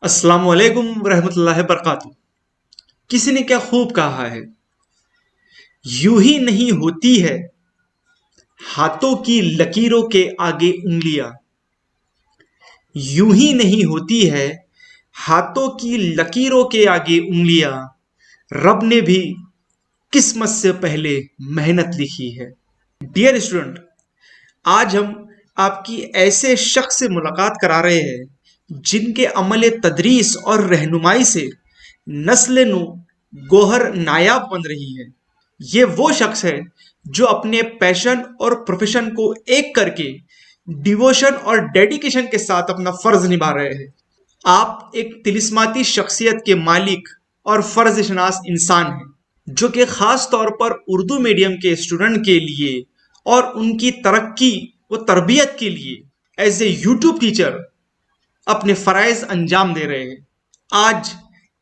अस्सलाम वालेकुम रहमतुल्लाहि बरकातुहू। किसी ने क्या खूब कहा है, यूं ही नहीं होती है हाथों की लकीरों के आगे उंगलियां। यूं ही नहीं होती है हाथों की लकीरों के आगे उंगलियां। रब ने भी किस्मत से पहले मेहनत लिखी है। डियर स्टूडेंट, आज हम आपकी ऐसे शख्स से मुलाकात करा रहे हैं जिनके अमल तदरीस और रहनुमाई से नस्ल नु गोहर नायाब बन रही है। ये वो शख्स है जो अपने पैशन और प्रोफेशन को एक करके डिवोशन और डेडिकेशन के साथ अपना फर्ज निभा रहे हैं। आप एक तिलिस्माती शख्सियत के मालिक और फर्जशनास इंसान हैं जो कि खास तौर पर उर्दू मीडियम के स्टूडेंट के लिए और उनकी तरक्की व तरबियत के लिए एज ए यूट्यूब टीचर अपने फ़राइज़ अंजाम दे रहे हैं। आज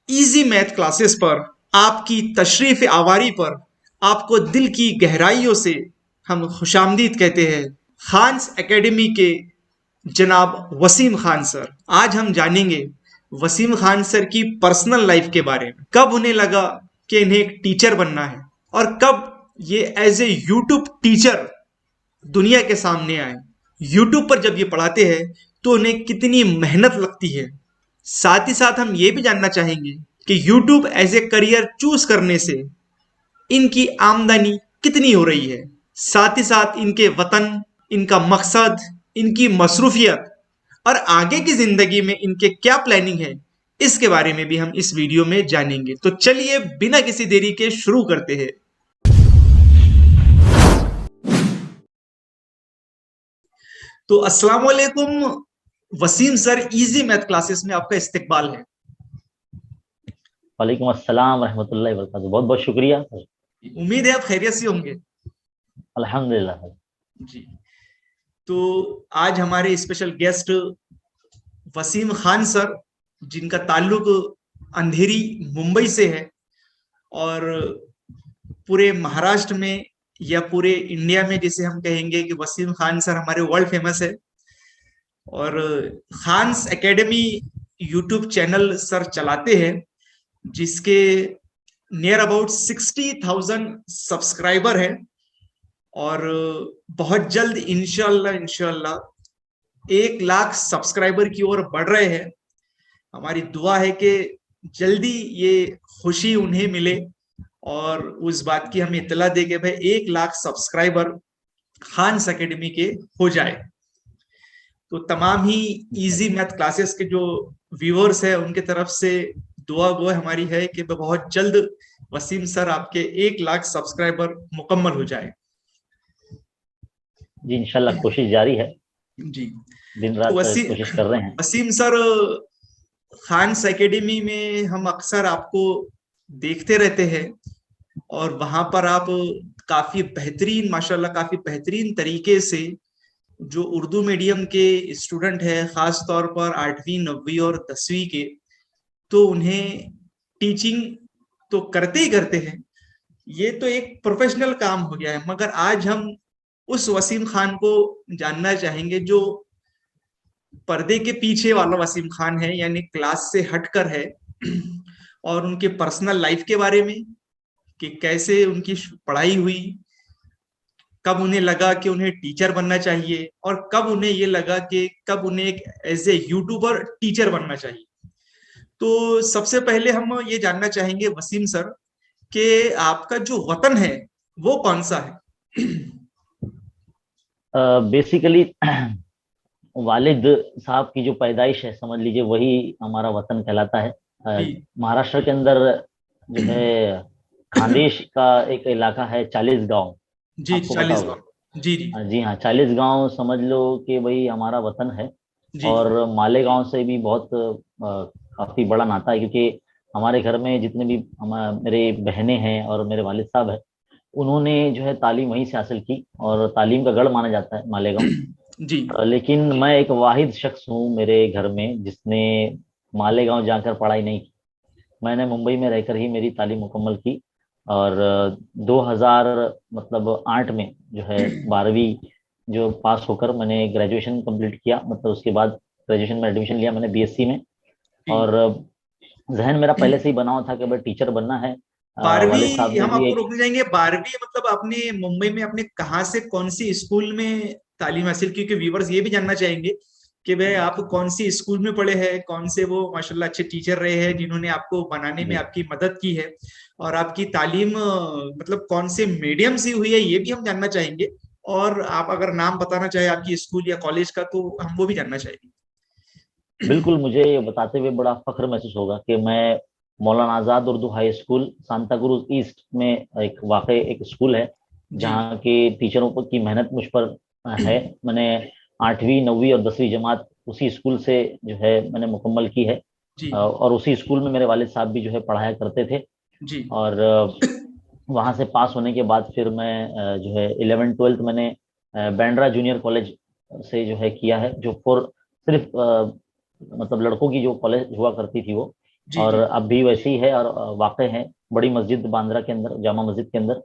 इजी मैथ क्लासेस पर आपकी तशरीफ़ आवारी पर आपको दिल की गहराइयों से हम खुशामदीद कहते हैं। खान्स एकेडमी के जनाब वसीम खान सर, आज हम जानेंगे वसीम खान सर की पर्सनल लाइफ के बारे में। कब उन्हें लगा कि इन्हें एक टीचर बनना है और कब ये एज ए यूट्यूब टीचर दुनिया के सामने आए। यूट्यूब पर जब ये पढ़ाते हैं तो उन्हें कितनी मेहनत लगती है। साथ ही साथ हम ये भी जानना चाहेंगे कि YouTube as a career choose करने से इनकी आमदनी कितनी हो रही है। साथ ही साथ इनके वतन, इनका मकसद, इनकी मसरूफियत और आगे की जिंदगी में इनके क्या प्लानिंग है, इसके बारे में भी हम इस वीडियो में जानेंगे। तो चलिए बिना किसी देरी के शुरू करते हैं। तो अस्सलाम वालेकुम Wasim sir, easy math classes में आपका इस्तकबाल है। वालेकुम अस्सलाम रहमतुल्लाहि व बरकातहू। बहुत बहुत शुक्रिया। उम्मीद है आप खैरियत से होंगे। अल्हम्दुलिल्लाह जी, तो आज हमारे special guest Wasim Khan sir, जिनका ताल्लुक अंधेरी मुंबई से है और पूरे महाराष्ट्र में या पूरे इंडिया में जिसे हम कहेंगे कि वसीम खान सर हमारे वर्ल्ड फेमस है। और Khan's academy YouTube channel sir चलाते हैं जिसके नियर अबाउट 60,000 सब्सक्राइबर है और बहुत जल्द इंशाल्लाह इंशाल्लाह 1 लाख सब्सक्राइबर की ओर बढ़ रहे हैं। हमारी दुआ है कि जल्दी ये खुशी उन्हें मिले और उस बात की हमें इत्तला दे कि भाई 1 लाख सब्सक्राइबर खान्स एकेडमी के हो जाए। तो तमाम ही इजी मैथ क्लासेस के जो व्यूअर्स है उनके तरफ से दुआ गो हमारी है कि बहुत जल्द वसीम सर आपके 1 लाख सब्सक्राइबर मुकम्मल हो जाए। जी, इंशाल्लाह कोशिश जारी है। जी, दिन तो रात कोशिश कर रहे हैं। वसीम सर, खान्स एकेडमी में हम अक्सर आपको देखते रहते हैं और वहां पर आप काफी बेहतरीन, माशाल्लाह काफी बेहतरीन तरीके से जो उर्दू मीडियम के स्टूडेंट है, खास तौर पर 8वीं 9वीं और 10वीं के, तो उन्हें टीचिंग तो करते ही करते हैं। ये तो एक प्रोफेशनल काम हो गया है, मगर आज हम उस वसीम खान को जानना चाहेंगे जो पर्दे के पीछे वाला वसीम खान है, यानी क्लास से हटकर है। और उनके पर्सनल लाइफ के बारे में कि कैसे उनकी पढ़ाई हुई, कब उन्हें लगा कि उन्हें टीचर बनना चाहिए और कब उन्हें ये लगा कि कब उन्हें एक एज ए यूट्यूबर टीचर बनना चाहिए। तो सबसे पहले हम ये जानना चाहेंगे वसीम सर कि आपका जो वतन है वो कौन सा है। बेसिकली वालिद साहब की जो पैदाइश है, समझ लीजिए वही हमारा वतन कहलाता है। जी महाराष्ट्र के अंदर जो है खानदेश का एक इलाका है 40 गांव, जी, आपको पता 40 होगा। गाँव। जी जी जी हाँ, 40 गांव समझ लो कि वही हमारा वतन है। जी और मालेगांव से भी बहुत काफी बड़ा नाता है, क्योंकि हमारे घर में जितने भी मेरे बहनें हैं और मेरे वालिद साहब हैं, उन्होंने जो है तालीम वहीं से हासिल की और तालीम का गढ़ माना जाता है मालेगांव। जी लेकिन मैं एक वाहिद शख्स हूँ मेरे घर में जिसने मालेगांव जाकर पढ़ाई नहीं की। मैंने मुंबई में रहकर ही मेरी तालीम मुकम्मल की और 2000 मतलब 8 में जो है 12वीं जो पास होकर मैंने ग्रेजुएशन कंप्लीट किया। मतलब उसके बाद ग्रेजुएशन में एडमिशन लिया मैंने बीएससी में। जी। और जहन मेरा पहले से ही बना हुआ था कि भाई टीचर बनना है। वालिद साहब 12वीं ने हम भी आपको एक, रोकने जाएंगे। 12वीं मतलब आपने मुंबई में आपने कहाँ से कौन सी स्कूल में तालीम हासिल की? क्योंकि व्यूवर्स ये भी जानना चाहेंगे कि भाई आप कौन सी स्कूल में पढ़े हैं, कौन से वो माशाल्लाह अच्छे टीचर रहे हैं जिन्होंने आपको बनाने में जी आपकी मदद की है, और आपकी तालीम मतलब कौन से मीडियम से हुई है ये भी हम जानना चाहेंगे। और आप अगर नाम बताना चाहे आपकी स्कूल या कॉलेज का तो हम वो भी जानना चाहेंगे। बिल्कुल, मुझे ये बताते हुए बड़ा फख्र महसूस होगा कि मैं Maulana Azad Urdu high school Santa Cruz east में, एक वाकई एक स्कूल है जी। जहाँ के टीचरों की मेहनत मुझ पर है। मैंने 8वीं 9वीं और 10वीं जमात उसी स्कूल से जो है मैंने मुकम्मल की है। जी। और उसी स्कूल में मेरे वालिद साहब भी जो है पढ़ाया करते थे। जी। और वहाँ से पास होने के बाद फिर मैं जो है 11th 12th मैंने बैंड्रा जूनियर कॉलेज से जो है किया है, जो फॉर सिर्फ मतलब लड़कों की जो कॉलेज हुआ करती थी वो। जी। और जी। अब भी वैसे ही है, और वाकई है बड़ी मस्जिद बांद्रा के अंदर, जामा मस्जिद के अंदर।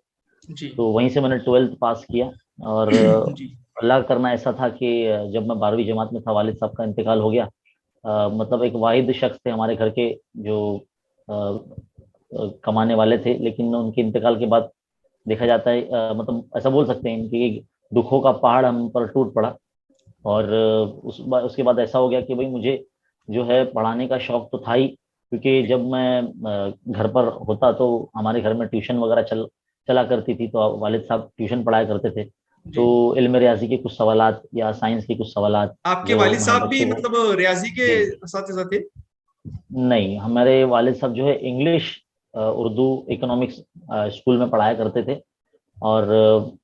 जी। तो वहीं से मैंने 12th पास किया। और जी। अल्लाह का करना ऐसा था कि जब मैं 12वीं जमात में था वालिद साहब का इंतकाल हो गया। मतलब एक वाहिद शख्स थे हमारे घर के जो कमाने वाले थे, लेकिन उनके इंतकाल के बाद देखा जाता है, मतलब ऐसा बोल सकते हैं कि दुखों का पहाड़ हम पर टूट पड़ा। और उसके बाद ऐसा हो गया कि भाई मुझे जो है पढ़ाने का शौक तो था ही, क्योंकि जब मैं घर पर होता तो हमारे घर में ट्यूशन वगैरह चला करती थी, तो वालिद साहब ट्यूशन पढ़ाया करते थे। जी। तो इल्म रियाजी के कुछ सवालात या साइंस के कुछ सवालात आपके जो वालिद साहब भी बच्चों को। मतलब रियाजी के जी, साथ साथ थे? नहीं, हमारे वालिद साहब जो है इंग्लिश, उर्दू, इकोनॉमिक्स स्कूल में पढ़ाया करते थे। और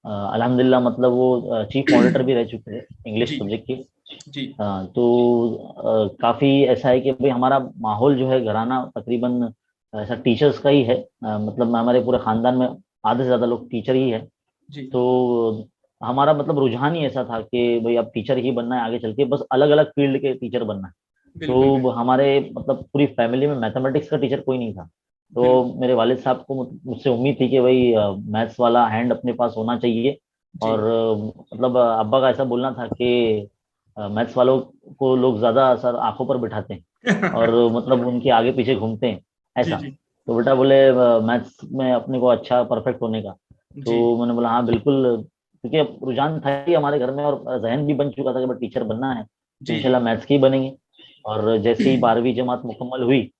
अल्हम्दुलिल्लाह मतलब वो चीफ मॉनिटर भी रह चुके थे इंग्लिश जी। सब्जेक्ट के। जी। तो काफी ऐसा है कि भाई हमारा माहौल जो है घराना तकरीबन ऐसा टीचर्स का ही है। मतलब हमारे पूरे खानदान में आधे से ज्यादा लोग टीचर ही है। जी। तो हमारा मतलब रुझान ही ऐसा था कि भाई अब टीचर ही बनना है आगे चल के, बस अलग अलग फील्ड के टीचर बनना है। बिल्कुल तो बिल्कुल। हमारे मतलब पूरी फैमिली में मैथमेटिक्स का टीचर कोई नहीं था। तो बिल्कुल। मेरे वालिद साहब को मुझसे उम्मीद थी कि भाई मैथ्स वाला हैंड अपने पास होना चाहिए। जी। और मतलब अब्बा का ऐसा बोलना था कि मैथ्स वालों को लोग ज्यादा सर आंखों पर बिठाते हैं और मतलब उनके आगे पीछे घूमते हैं जी। ऐसा। जी। तो बेटा बोले मैथ्स में अपने को अच्छा परफेक्ट होने का। जी। तो मैंने बोला हाँ बिल्कुल, क्योंकि अब रुझान था ही हमारे घर में और जहन भी बन चुका था कि भाई टीचर बनना है, तो जी। जी। इंशाल्लाह मैथ्स के ही बनेंगे। और जैसे ही 12वीं जमात मुकम्मल हुई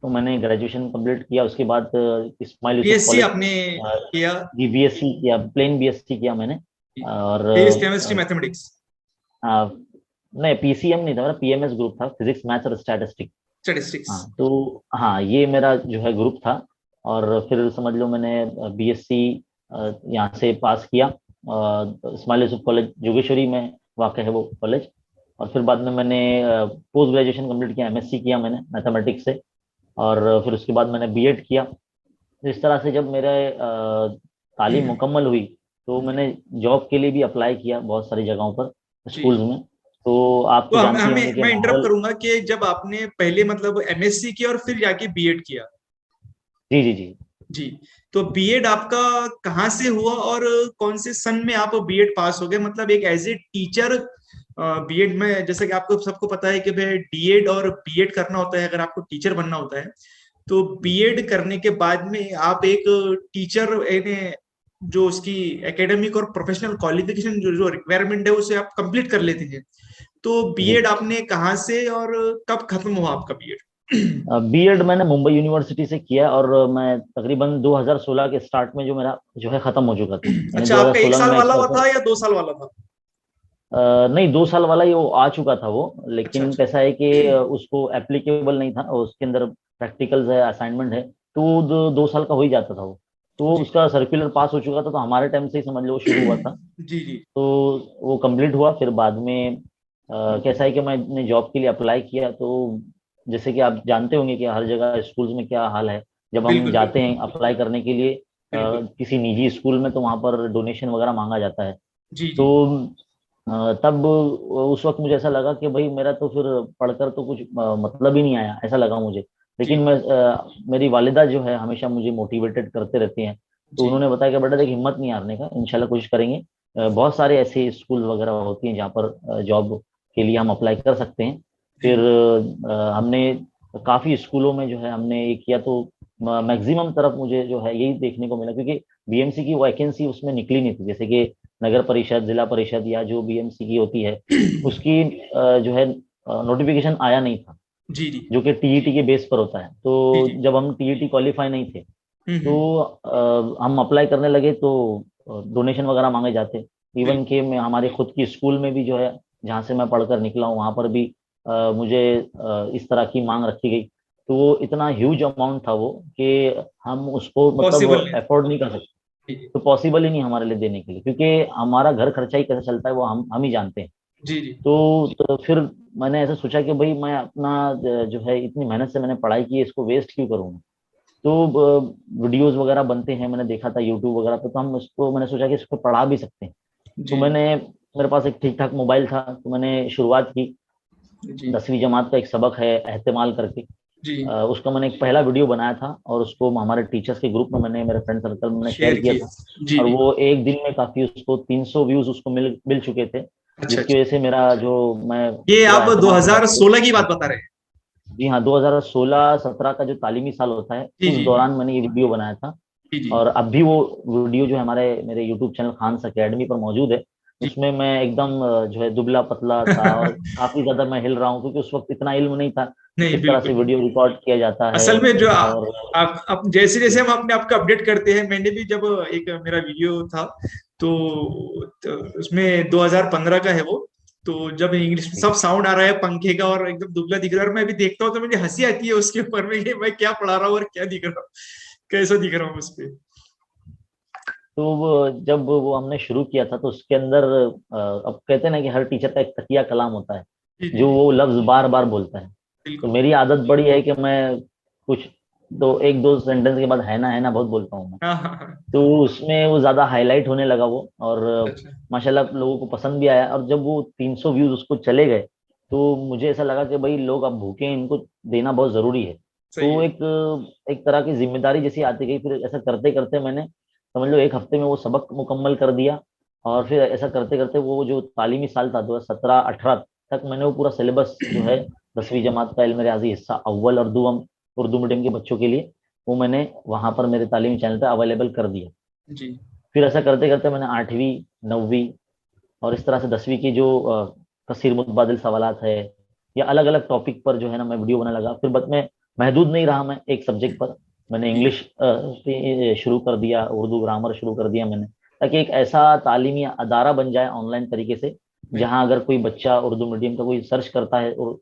तो मैंने ग्रेजुएशन कंप्लीट किया। उसके बाद इस्माइल यूसुफ बीएससी कॉलेज, आपने किया? जी बीएससी किया, प्लेन बीएससी किया मैंने। और फिजिक्स केमिस्ट्री मैथमेटिक्स? नहीं, पीसीएम नहीं था मेरा, पीएमएस ग्रुप था, फिजिक्स मैथ्स और स्टैटिस्टिक्स। स्टैटिस्टिक्स? हाँ तो हाँ, ये मेरा जो है ग्रुप था। और फिर समझ लो मैंने बीएससी यहाँ से पास किया, इस्माइल यूसुफ कॉलेज जोगेश्वरी में वाक़ है वो कॉलेज। और फिर बाद में मैंने पोस्ट ग्रेजुएशन कंप्लीट किया, एमएससी किया मैंने मैथमेटिक्स से। और फिर उसके बाद मैंने बीएड किया। तो इस तरह से जब मेरे तालीम मुकम्मल हुई तो जी। मैंने जॉब के लिए भी अप्लाई किया बहुत सारी जगहों पर, जी। स्कूल्स में। तो आप तो तो हम जानते ही हमें होंगे कि मैं इंटरप्ट माहौल। करूंगा कि जब आपने पहले मतलब एमएससी किया और फिर जाके बीएड किया। जी जी जी। जी। तो बीएड आपका कहाँ से हुआ और कौन से सन में आप बीएड पास हो गए? मतलब एक एज ए टीचर बीएड में, जैसे कि आपको सबको पता है कि भाई डीएड और बीएड करना होता है अगर आपको टीचर बनना होता है। तो बीएड करने के बाद में आप एक टीचर यानी जो उसकी एकेडमिक और प्रोफेशनल क्वालिफिकेशन जो जो रिक्वायरमेंट है उसे आप कंप्लीट कर लेते हैं। तो जी, बीएड आपने कहाँ से और कब खत्म हुआ आपका बीएड? बीएड मैंने मुंबई यूनिवर्सिटी से किया और मैं तकरीबन 2016 के स्टार्ट में जो मेरा जो है खत्म हो चुका था, यानी अच्छा, आपका एक 2016 में साल मैं वाला एक हुआ था या 2 साल वाला था? नहीं, 2 साल वाला ही वो आ चुका था वो। अच्छा लेकिन अच्छा। कैसा है कि उसको एप्लीकेबल नहीं था, उसके अंदर प्रैक्टिकल्स है, असाइनमेंट है। तो वो 2 साल का हो ही जाता था वो। तो जी। उसका सर्कुलर पास हो चुका था, तो हमारे टाइम से ही समझ लो वो शुरू हुआ था। जी। जी। तो वो कंप्लीट हुआ। फिर बाद में कैसा है कि मैंने जॉब के लिए अप्लाई किया। तो जैसे कि आप जानते होंगे कि हर जगह स्कूल्स में क्या हाल है, जब हम बिल्कुल जाते बिल्कुल। हैं अप्लाई करने के लिए बिल्कुल। किसी निजी स्कूल में, तो वहाँ पर डोनेशन वगैरह मांगा जाता है। जी। जी। तो तब उस वक्त मुझे ऐसा लगा कि भाई मेरा तो फिर पढ़कर तो कुछ मतलब ही नहीं आया, ऐसा लगा मुझे। जी। लेकिन मेरी वालिदा जो है हमेशा मुझे मोटिवेटेड करते रहती हैं। तो जी। उन्होंने बताया कि बेटा देख, हिम्मत नहीं हारने का, इंशाल्लाह कोशिश करेंगे। बहुत सारे ऐसे स्कूल वगैरह होती हैं जहाँ पर जॉब के लिए हम अप्लाई कर सकते हैं। फिर जी। हमने काफी स्कूलों में जो है हमने ये किया, तो मैक्सिमम तरफ मुझे जो है यही देखने को मिला, क्योंकि बीएमसी की वैकेंसी उसमें निकली नहीं थी। जैसे कि नगर परिषद, जिला परिषद या जो बीएमसी की होती है, उसकी जो है नोटिफिकेशन आया नहीं था, जी जी जो कि टीईटी के बेस पर होता है। जी तो जी। जब हम टीईटी क्वालिफाई नहीं थे, हम्म। तो हम अप्लाई करने लगे, तो डोनेशन वगैरह मांगे जाते। इवन बिल्कुल। के मैं हमारे खुद की स्कूल में भी जो है, जहाँ से मैं पढ़कर निकला हूँ, वहाँ पर भी मुझे इस तरह की मांग रखी गई। तो वो इतना ह्यूज अमाउंट था वो, कि हम उसको पॉसिबल मतलब नहीं। अफोर्ड नहीं कर सकते। जी जी तो पॉसिबल ही नहीं हमारे लिए देने के लिए, क्योंकि हमारा घर खर्चा ही कैसे चलता है वो हम ही जानते हैं। जी जी। तो फिर मैंने ऐसा सोचा कि भाई मैं अपना जो है इतनी मेहनत से मैंने पढ़ाई की है, इसको वेस्ट क्यों करूँगा। तो वीडियोस वगैरह बनते हैं, मैंने देखा था यूट्यूब वगैरह पे, तो हम उसको, मैंने सोचा कि इसको पढ़ा भी सकते हैं। तो जी मेरे पास एक ठीक ठाक मोबाइल था, तो मैंने शुरुआत की। जी 10वीं जमात का एक सबक है एहतिमाल करके, जी। उसका मैंने एक पहला वीडियो बनाया था, और उसको हमारे टीचर्स के ग्रुप में मैंने, मेरे फ्रेंड सर्कल में मैंने शेयर शेयर किया था। किए। जी और जी। वो एक दिन में काफी, उसको 300 व्यूज उसको मिल चुके थे, अच्छा जिसकी अच्छा। वजह से मेरा जो, मैं ये पूरा आप एहतिमाल सबक को, 2016 की बात बता रहे हैं? जी हाँ, 2016-17 का जो तालीमी साल होता है, जी उस जी दौरान मैंने ये वीडियो बनाया था। जी जी और अब भी वो वीडियो जो है हमारे मेरे यूट्यूब चैनल खान्स एकेडमी पर मौजूद है। जी। उसमें मैं एकदम जो है दुबला पतला था, और काफी ज्यादा मैं हिल रहा हूँ, क्योंकि उस वक्त इतना इल्म नहीं था कि नहीं किस तरह से बिल्कुल। वीडियो रिकॉर्ड किया जाता है। असल में जो और आप जैसे जैसे हम अपने आप को अपडेट करते हैं, मैंने भी जब एक मेरा वीडियो था तो, उसमें 2015 का है वो। तो जब इंग्लिश में सब साउंड आ रहा है पंखे का और एकदम दुबला दिख रहा है, और मैं भी देखता हूँ तो मुझे हंसी आती है उसके ऊपर में कि मैं क्या पढ़ा रहा हूँ और क्या दिख रहा हूँ, कैसा दिख रहा हूँ उस पे। तो जब वो हमने शुरू किया था, तो उसके अंदर अब कहते हैं ना कि हर टीचर का एक तकिया कलाम होता है, जी जी जो जी। वो लफ्ज बार बार बोलता है। तो बिल्कुल। मेरी आदत बड़ी है कि मैं कुछ एक दो सेंटेंस के बाद है ना बहुत बोलता हूँ मैं। हाँ हाँ हाँ। तो उसमें वो ज्यादा हाईलाइट होने लगा वो, और अच्छा। माशाल्लाह लोगों को पसंद भी आया। और जब वो 300 व्यूज उसको चले गए, तो मुझे ऐसा लगा कि भाई लोग अब भूखे हैं, इनको देना बहुत जरूरी है। सही तो है। एक तरह की जिम्मेदारी जैसी आती गई। फिर ऐसा करते करते मैंने, समझ लो, एक हफ्ते में वो सबक मुकम्मल कर दिया। और फिर ऐसा करते करते वो जो तालीमी साल था 2017-18 तक, मैंने वो पूरा सिलेबस जो है 10वीं जमात का इल्म रियाजी हिस्सा अव्वल और दुअम, उर्दू मीडियम के बच्चों के लिए, वो मैंने वहां पर मेरे तालीमी चैनल पे अवेलेबल कर दिया। जी फिर ऐसा करते करते मैंने 8वीं, 9वीं और इस तरह से 10वीं की जो कसीर मुतबादिल सवालात है, या अलग अलग टॉपिक पर जो है ना मैं वीडियो बनाने लगा। फिर बस मैं महदूद नहीं रहा मैं एक सब्जेक्ट पर, मैंने जी इंग्लिश शुरू कर दिया, उर्दू ग्रामर शुरू कर दिया मैंने, ताकि एक ऐसा तालीमी अदारा बन जाए ऑनलाइन तरीके से, बिल्कुल। जहां अगर कोई बच्चा उर्दू मीडियम का कोई सर्च करता है और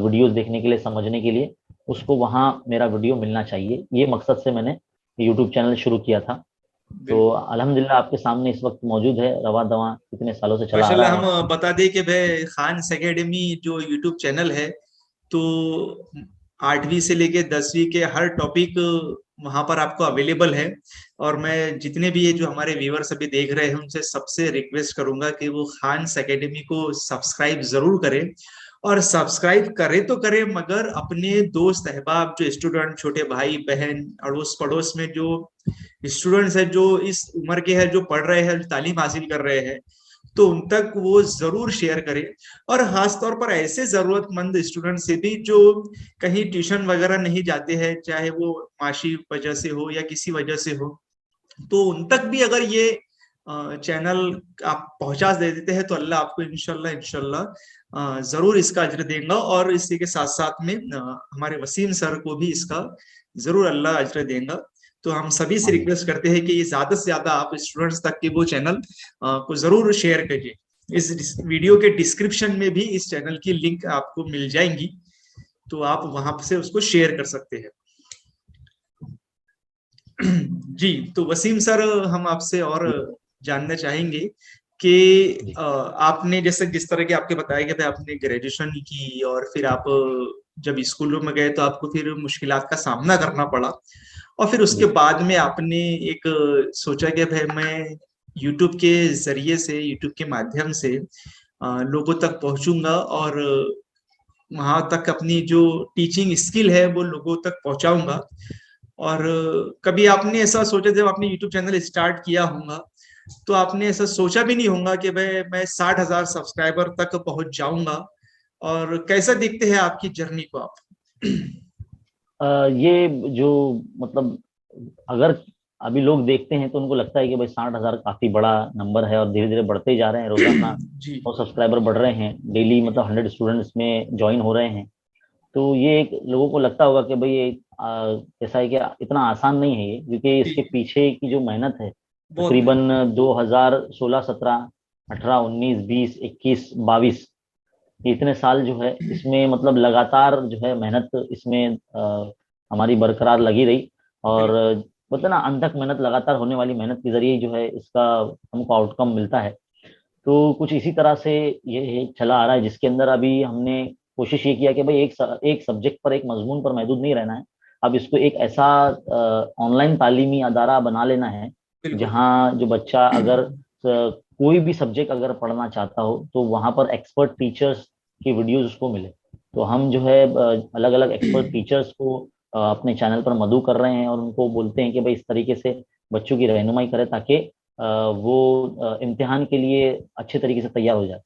वीडियोस देखने के लिए, समझने के लिए, उसको वहाँ मेरा वीडियो मिलना चाहिए। ये मकसद से मैंने यूट्यूब चैनल शुरू किया था। तो बिल्कुल। अल्हम्दुलिल्लाह आपके सामने इस वक्त मौजूद है, रवा दवा कितने सालों से चला आ माशाल्लाह, रहा है। हम बता दें कि भाई खान्स एकेडमी जो यूट्यूब चैनल है, तो 8वीं से लेके 10वीं के हर टॉपिक वहां पर आपको अवेलेबल है। और मैं जितने भी ये जो हमारे व्यूअर्स अभी देख रहे हैं उनसे सबसे रिक्वेस्ट करूंगा कि वो खान्स एकेडमी को सब्सक्राइब जरूर करें। और सब्सक्राइब करें तो करें, मगर अपने दोस्त अहबाब, जो स्टूडेंट, छोटे भाई बहन, अड़ोस पड़ोस में जो स्टूडेंट्स हैं, जो इस उम्र के हैं, जो पढ़ रहे हैं, तालीम हासिल कर रहे हैं, तो उन तक वो जरूर शेयर करें। और खास तौर पर ऐसे जरूरतमंद स्टूडेंट से भी जो कहीं ट्यूशन वगैरह नहीं जाते हैं, चाहे वो माशी वजह से हो या किसी वजह से हो, तो उन तक भी अगर ये चैनल आप पहुंचा दे देते हैं, तो अल्लाह आपको इंशाल्लाह इंशाल्लाह जरूर इसका अज्र देगा। और इसी के साथ साथ में हमारे वसीम सर को भी इसका जरूर अल्लाह अज्र देगा। तो हम सभी से आमीन। रिक्वेस्ट करते हैं कि ये ज्यादा से ज्यादा आप स्टूडेंट्स तक के वो चैनल को जरूर शेयर करिए। इस वीडियो के डिस्क्रिप्शन में भी इस चैनल की लिंक आपको मिल जाएंगी, तो आप वहां से उसको शेयर कर सकते हैं। जी। तो वसीम सर, हम आपसे और जी जानना चाहेंगे कि जी आपने जैसे जिस तरह के आपके बताया कि भाई आपने ग्रेजुएशन की, और फिर आप जब स्कूलों में गए तो आपको फिर मुश्किलात का सामना करना पड़ा, और फिर उसके जी बाद में आपने एक सोचा कि भाई मैं यूट्यूब के जरिए से, यूट्यूब के माध्यम से लोगों तक पहुंचूंगा, और वहां तक अपनी जो टीचिंग स्किल है वो लोगों तक पहुंचाऊंगा। और कभी आपने ऐसा सोचा, जब आपने यूट्यूब चैनल स्टार्ट किया होगा, तो आपने ऐसा सोचा भी नहीं होगा कि भाई मैं 60,000 सब्सक्राइबर तक पहुंच जाऊंगा? और कैसा देखते हैं आपकी जर्नी को आप? ये जो मतलब अगर अभी लोग देखते हैं तो उनको लगता है कि भाई 60,000 काफी बड़ा नंबर है और धीरे धीरे बढ़ते ही जा रहे हैं, रोजाना जी 100 सब्सक्राइबर बढ़ रहे हैं, डेली मतलब 100 स्टूडेंट्स में ज्वाइन हो रहे हैं। तो ये एक लोगों को लगता होगा कि भाई ये ऐसा है कि इतना आसान नहीं है ये, क्योंकि जी इसके पीछे की जो मेहनत है बहुत मेहनत। तकरीबन 2016 17 18 19 20 21 22 इतने साल जो है इसमें मतलब लगातार जो है मेहनत इसमें हमारी बरकरार लगी रही। और बिल्कुल बोलते हैं ना, अनथक मेहनत, लगातार होने वाली मेहनत के जरिए ही जो है इसका हमको आउटकम मिलता है। तो कुछ इसी तरह से ये चला आ रहा है, जिसके अंदर अभी हमने कोशिश ये किया कि भाई एक सब्जेक्ट पर, एक मजमून पर महदूद नहीं रहना है। अब इसको एक ऐसा ऑनलाइन तालीमी अदारा बना लेना है बिल्कुल जहाँ जो बच्चा अगर कोई भी सब्जेक्ट अगर पढ़ना चाहता हो तो वहाँ पर एक्सपर्ट टीचर्स की वीडियोज उसको मिले। तो हम जो है अलग अलग एक्सपर्ट टीचर्स को अपने चैनल पर मदऊ कर रहे हैं और उनको बोलते हैं कि भाई इस तरीके से बच्चों की रहनुमाई करें ताकि वो इम्तिहान के लिए अच्छे तरीके से तैयार हो जाए।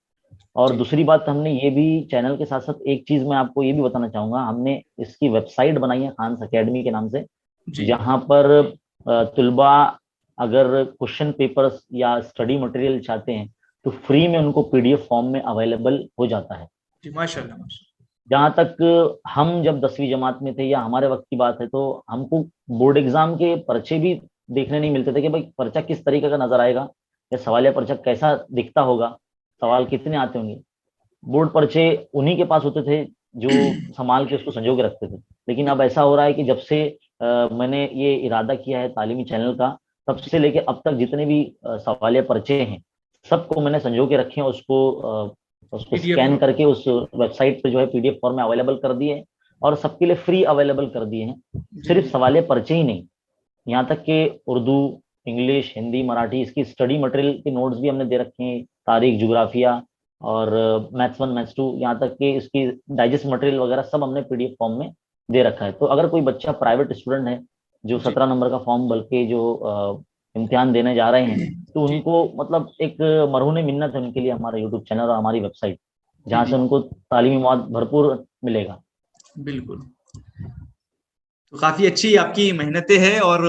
और जी दूसरी बात, हमने ये भी चैनल के साथ साथ एक चीज मैं आपको ये भी बताना चाहूंगा, हमने इसकी वेबसाइट बनाई है खान्स एकेडमी के नाम से, जी जहाँ पर तुलबा अगर क्वेश्चन पेपर्स या स्टडी मटेरियल चाहते हैं तो फ्री में उनको पीडीएफ फॉर्म में अवेलेबल हो जाता है। जी माशाल्लाह माशाल्लाह। जहाँ तक हम जब 10वीं जमात में थे या हमारे वक्त की बात है तो हमको बोर्ड एग्जाम के पर्चे भी देखने नहीं मिलते थे कि भाई पर्चा किस तरीके का नजर आएगा या सवाल या पर्चा कैसा दिखता होगा, सवाल कितने आते होंगे। बोर्ड पर्चे उन्हीं के पास होते थे जो संभाल के उसको संजो के रखते थे। लेकिन अब ऐसा हो रहा है कि जब से मैंने ये इरादा किया है तालीमी चैनल का, तब जी से लेके अब तक जितने भी सवाल या पर्चे हैं सबको मैंने संजो के रखे हैं, उसको पीडीएफ स्कैन फॉर्म। करके उस वेबसाइट पे जो है पीडीएफ फॉर्म में अवेलेबल कर दिए हैं और सबके लिए फ्री अवेलेबल कर दिए हैं। जी सिर्फ जी सवाल या पर्चे ही नहीं, यहाँ तक कि उर्दू, इंग्लिश, हिंदी, मराठी इसकी स्टडी मटेरियल के नोट्स भी हमने दे रखे हैं, तारीख, जुग्राफिया और मैथ्स वन मैथ्स टू, यहाँ तक कि इसकी डाइजेस्ट मटेरियल वगैरह सब हमने पीडीएफ फॉर्म में दे रखा है। तो अगर कोई बच्चा प्राइवेट स्टूडेंट है जो जी 17 नंबर का फॉर्म भर के जो इम्तिहान देने जा रहे हैं, तो जी उनको मतलब एक मरहून मिन्नत है उनके लिए हमारा यूट्यूब चैनल और हमारी वेबसाइट, जी जहाँ से जी उनको तालीमी मौद भरपूर मिलेगा। बिल्कुल। तो काफी अच्छी आपकी मेहनतें हैं, और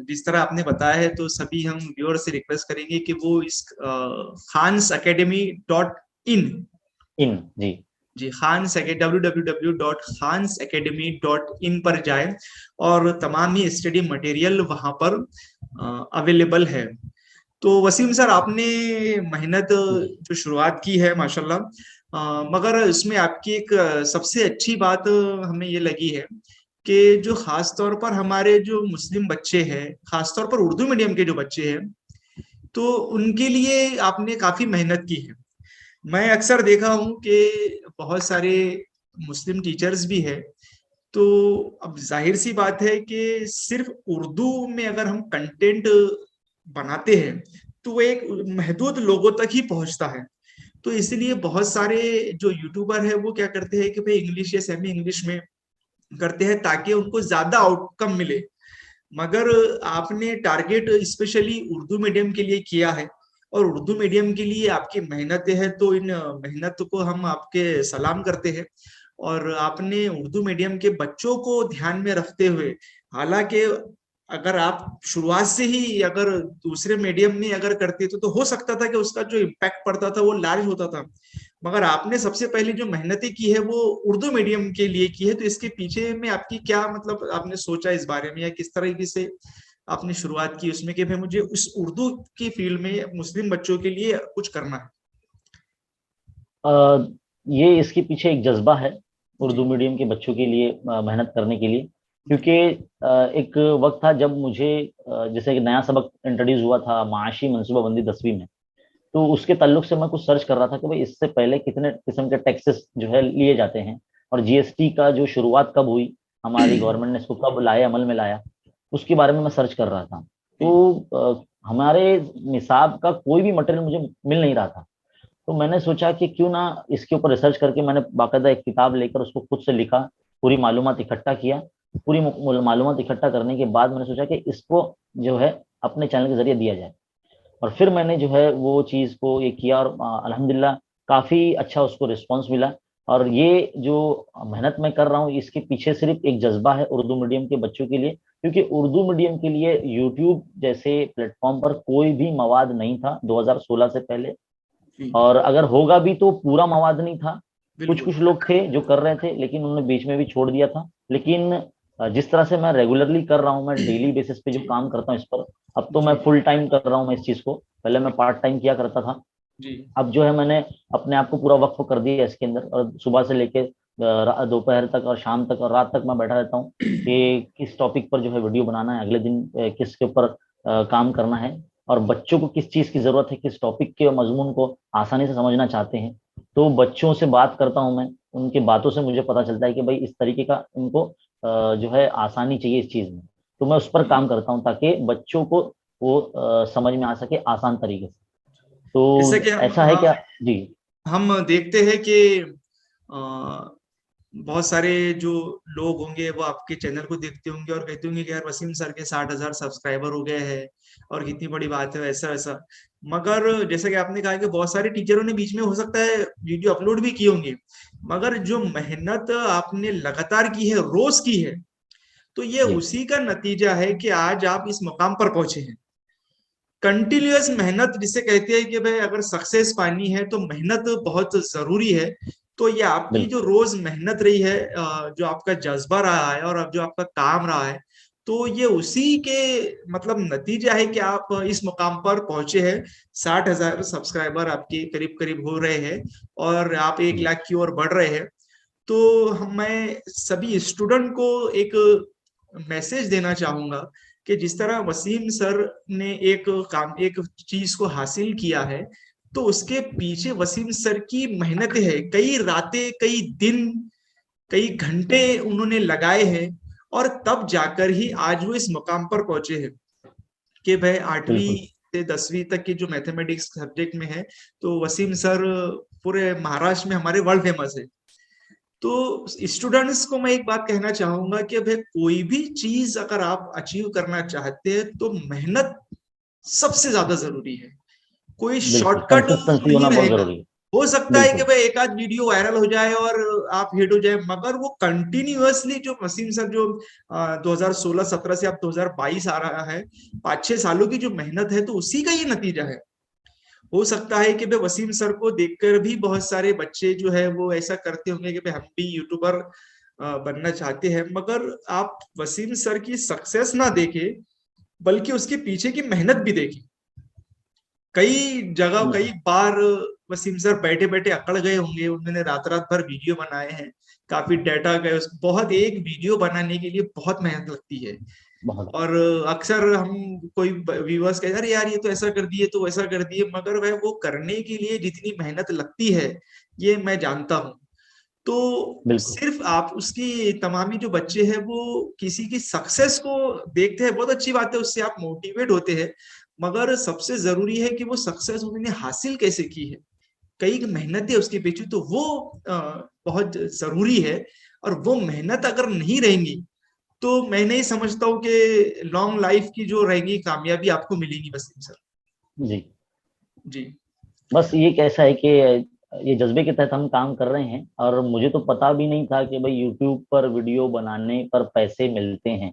जिस तरह आपने बताया है तो सभी हम व्यूअर से रिक्वेस्ट करेंगे कि वो इस Khan's academy dot in, in जी। जी खान्स www.khansacademy.in पर जाए, और तमाम ही स्टडी मटेरियल वहां पर अवेलेबल है। तो वसीम सर, आपने मेहनत जो शुरुआत की है माशाल्लाह, मगर इसमें आपकी एक सबसे अच्छी बात हमें ये लगी है कि जो खास तौर पर हमारे जो मुस्लिम बच्चे हैं, खास तौर पर उर्दू मीडियम के जो बच्चे हैं, तो उनके लिए आपने काफी मेहनत की है। मैं अक्सर देखा हूं कि बहुत सारे मुस्लिम टीचर्स भी है, तो अब जाहिर सी बात है कि सिर्फ उर्दू में अगर हम कंटेंट बनाते हैं तो वो एक महदूद लोगों तक ही पहुंचता है। तो इसलिए बहुत सारे जो यूट्यूबर है वो क्या करते हैं कि भाई इंग्लिश या सेमी इंग्लिश में करते हैं ताकि उनको ज्यादा आउटकम मिले। मगर आपने टारगेट स्पेशली उर्दू मीडियम के लिए किया है, और उर्दू मीडियम के लिए आपकी मेहनतें हैं, तो इन मेहनत को हम आपके सलाम करते हैं। और आपने उर्दू मीडियम के बच्चों को ध्यान में रखते हुए, हालांकि अगर आप शुरुआत से ही अगर दूसरे मीडियम में अगर करते तो हो सकता था कि उसका जो इम्पैक्ट पड़ता था वो लार्ज होता था, मगर आपने सबसे पहले जो मेहनतें की है वो उर्दू मीडियम के लिए की है। तो इसके पीछे में आपकी क्या मतलब आपने सोचा इस बारे में, या किस तरीके से आपने शुरुआत की उसमें कि भाई मुझे उस उर्दू की फील्ड में मुस्लिम बच्चों के लिए कुछ करना है? अ, ये इसके पीछे एक जज्बा है जी उर्दू मीडियम के बच्चों के लिए मेहनत करने के लिए। जी क्योंकि एक वक्त था जब मुझे जैसे एक नया सबक इंट्रोड्यूस हुआ था, माशी मनसूबाबंदी 10वीं में, तो उसके ताल्लुक से मैं कुछ सर्च कर रहा था कि भाई इससे पहले कितने किस्म के टैक्सेस जो है लिए जाते हैं और जीएसटी का जो शुरुआत कब हुई, हमारी गवर्नमेंट ने इसको कब लाया, अमल में लाया, उसके बारे में मैं सर्च कर रहा था। जी तो हमारे निसाब का कोई भी मटेरियल मुझे मिल नहीं रहा था। तो मैंने सोचा कि क्यों ना इसके ऊपर रिसर्च करके, मैंने बाकायदा एक किताब लेकर उसको खुद से लिखा, पूरी मालूमात इकट्ठा किया। पूरी मालूमात इकट्ठा करने के बाद मैंने सोचा कि इसको जो है अपने चैनल के जरिए दिया जाए। और फिर मैंने जो है वो चीज़ को ये किया और अल्हम्दुलिल्लाह काफ़ी अच्छा उसको रिस्पॉन्स मिला। और ये जो मेहनत मैं कर रहा हूँ इसके पीछे सिर्फ एक जज्बा है उर्दू मीडियम के बच्चों के लिए, क्योंकि उर्दू मीडियम के लिए यूट्यूब जैसे प्लेटफॉर्म पर कोई भी मवाद नहीं था 2016 से पहले। जी और अगर होगा भी तो पूरा मवाद नहीं था। कुछ बिल्कुल। कुछ लोग थे जो कर रहे थे लेकिन उन्होंने बीच में भी छोड़ दिया था। लेकिन जिस तरह से मैं रेगुलरली कर रहा हूँ, मैं डेली बेसिस पे जो जी काम करता हूँ इस पर, अब तो मैं जी फुल टाइम कर रहा हूँ मैं इस चीज को। पहले मैं पार्ट टाइम किया करता था, जी अब जो है मैंने अपने आप को पूरा वक्फ कर दिया है इसके अंदर। और सुबह से लेके दोपहर तक और शाम तक और रात तक मैं बैठा रहता हूँ कि किस टॉपिक पर जो है वीडियो बनाना है, अगले दिन किसके ऊपर काम करना है, और बच्चों को किस चीज की जरूरत है, किस टॉपिक के मजमून को आसानी से समझना चाहते हैं। तो बच्चों से बात करता हूँ मैं, उनकी बातों से मुझे पता चलता है कि भाई इस तरीके का इनको जो है आसानी चाहिए इस चीज में। तो मैं उस पर काम करता हूँ ताकि बच्चों को वो समझ में आ सके आसान तरीके से। जैसे तो कि हम ऐसा है क्या? जी। हम देखते हैं कि अ, बहुत सारे जो लोग होंगे वो आपके चैनल को देखते होंगे और कहते होंगे कि यार वसीम सर के 60,000 सब्सक्राइबर हो गए हैं और कितनी बड़ी बात है, ऐसा वैसा। मगर जैसा कि आपने कहा कि बहुत सारे टीचरों ने बीच में हो सकता है वीडियो अपलोड भी किए होंगे, मगर जो मेहनत आपने लगातार की है, रोज की है, तो ये जी उसी का नतीजा है कि आज आप इस मुकाम पर पहुंचे हैं। कंटिन्यूअस मेहनत जिसे कहते हैं कि भाई अगर सक्सेस पानी है तो मेहनत बहुत जरूरी है। तो ये आपकी जो बिल्कुल रोज मेहनत रही है, जो आपका जज्बा रहा है और अब जो आपका काम रहा है, तो ये उसी के मतलब नतीजा है कि आप इस मुकाम पर पहुंचे हैं। 60,000 सब्सक्राइबर आपके करीब करीब हो रहे हैं और आप एक जी लाख की ओर बढ़ रहे हैं। तो मैं सभी स्टूडेंट को एक मैसेज देना चाहूंगा कि जिस तरह वसीम सर ने एक चीज को हासिल किया है, तो उसके पीछे वसीम सर की मेहनत है, कई रातें, कई दिन, कई घंटे उन्होंने लगाए हैं, और तब जाकर ही आज वो इस मुकाम पर पहुंचे हैं कि भाई आठवीं बिल्कुल से 10वीं तक की जो मैथमेटिक्स सब्जेक्ट में है, तो वसीम सर पूरे महाराष्ट्र में हमारे वर्ल्ड फेमस है। तो स्टूडेंट्स को मैं एक बात कहना चाहूंगा कि भाई कोई भी चीज अगर आप अचीव करना चाहते हैं तो मेहनत सबसे ज्यादा जरूरी है। कोई बिल्कुल शॉर्टकट कंसिस्टेंसी नहीं होना बहुत रहेगा। जरूरी है। हो सकता है कि बिल्कुल भाई एक आध वीडियो वायरल हो जाए और आप हिट हो जाए, मगर वो कंटिन्यूअसली जो वसीम सर जो 2016-17 से अब 2022 आ रहा है, 5-6 सालों की जो मेहनत है, तो उसी का ये नतीजा है। हो सकता है कि भाई वसीम सर को देखकर भी बहुत सारे बच्चे जो है वो ऐसा करते होंगे कि भाई हम भी यूट्यूबर बनना चाहते हैं, मगर आप वसीम सर की सक्सेस ना देखे, बल्कि उसके पीछे की मेहनत भी देखें। कई जगह, कई बार वसीम सर बैठे बैठे अकड़ गए होंगे, उन्होंने रात रात भर वीडियो बनाए हैं, काफी डाटा गए उस बहुत, एक वीडियो बनाने के लिए बहुत मेहनत लगती है। बहुत। और अक्सर हम कोई व्यूअर्स कहते हैं अरे यार ये तो ऐसा कर दिए, तो वैसा कर दिए, मगर वह वो करने के लिए जितनी मेहनत लगती है, ये मैं जानता हूँ। तो बिल्कुल सिर्फ आप उसकी तमामी जो बच्चे हैं वो किसी की सक्सेस को देखते हैं, बहुत अच्छी बात है, उससे आप मोटिवेट होते हैं, मगर सबसे जरूरी है कि वो सक्सेस उन्होंने हासिल कैसे की है, कई मेहनत है उसके पीछे, तो वो बहुत जरूरी है। और वो मेहनत अगर नहीं रहेंगी तो मैं नहीं समझता हूँ कि लॉन्ग लाइफ की जो रहेगी कामयाबी आपको मिलेगी वसीम सर। जी। जी बस ये कैसा है कि ये जज्बे के तहत हम काम कर रहे हैं, और मुझे तो पता भी नहीं था कि भाई यूट्यूब पर वीडियो बनाने पर पैसे मिलते हैं।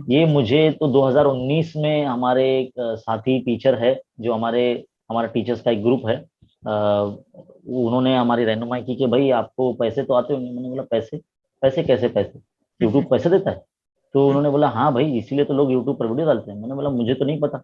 ये मुझे तो 2019 में हमारे एक साथी टीचर है, जो हमारा टीचर्स का एक ग्रुप है, उन्होंने हमारी रहनुमाई की कि भाई आपको पैसे तो आते होंगे। मैंने बोला पैसे? पैसे कैसे पैसे? यूट्यूब पैसे देता है? तो उन्होंने बोला हाँ भाई, इसीलिए तो लोग यूट्यूब पर वीडियो डालते हैं। मैंने बोला मुझे तो नहीं पता।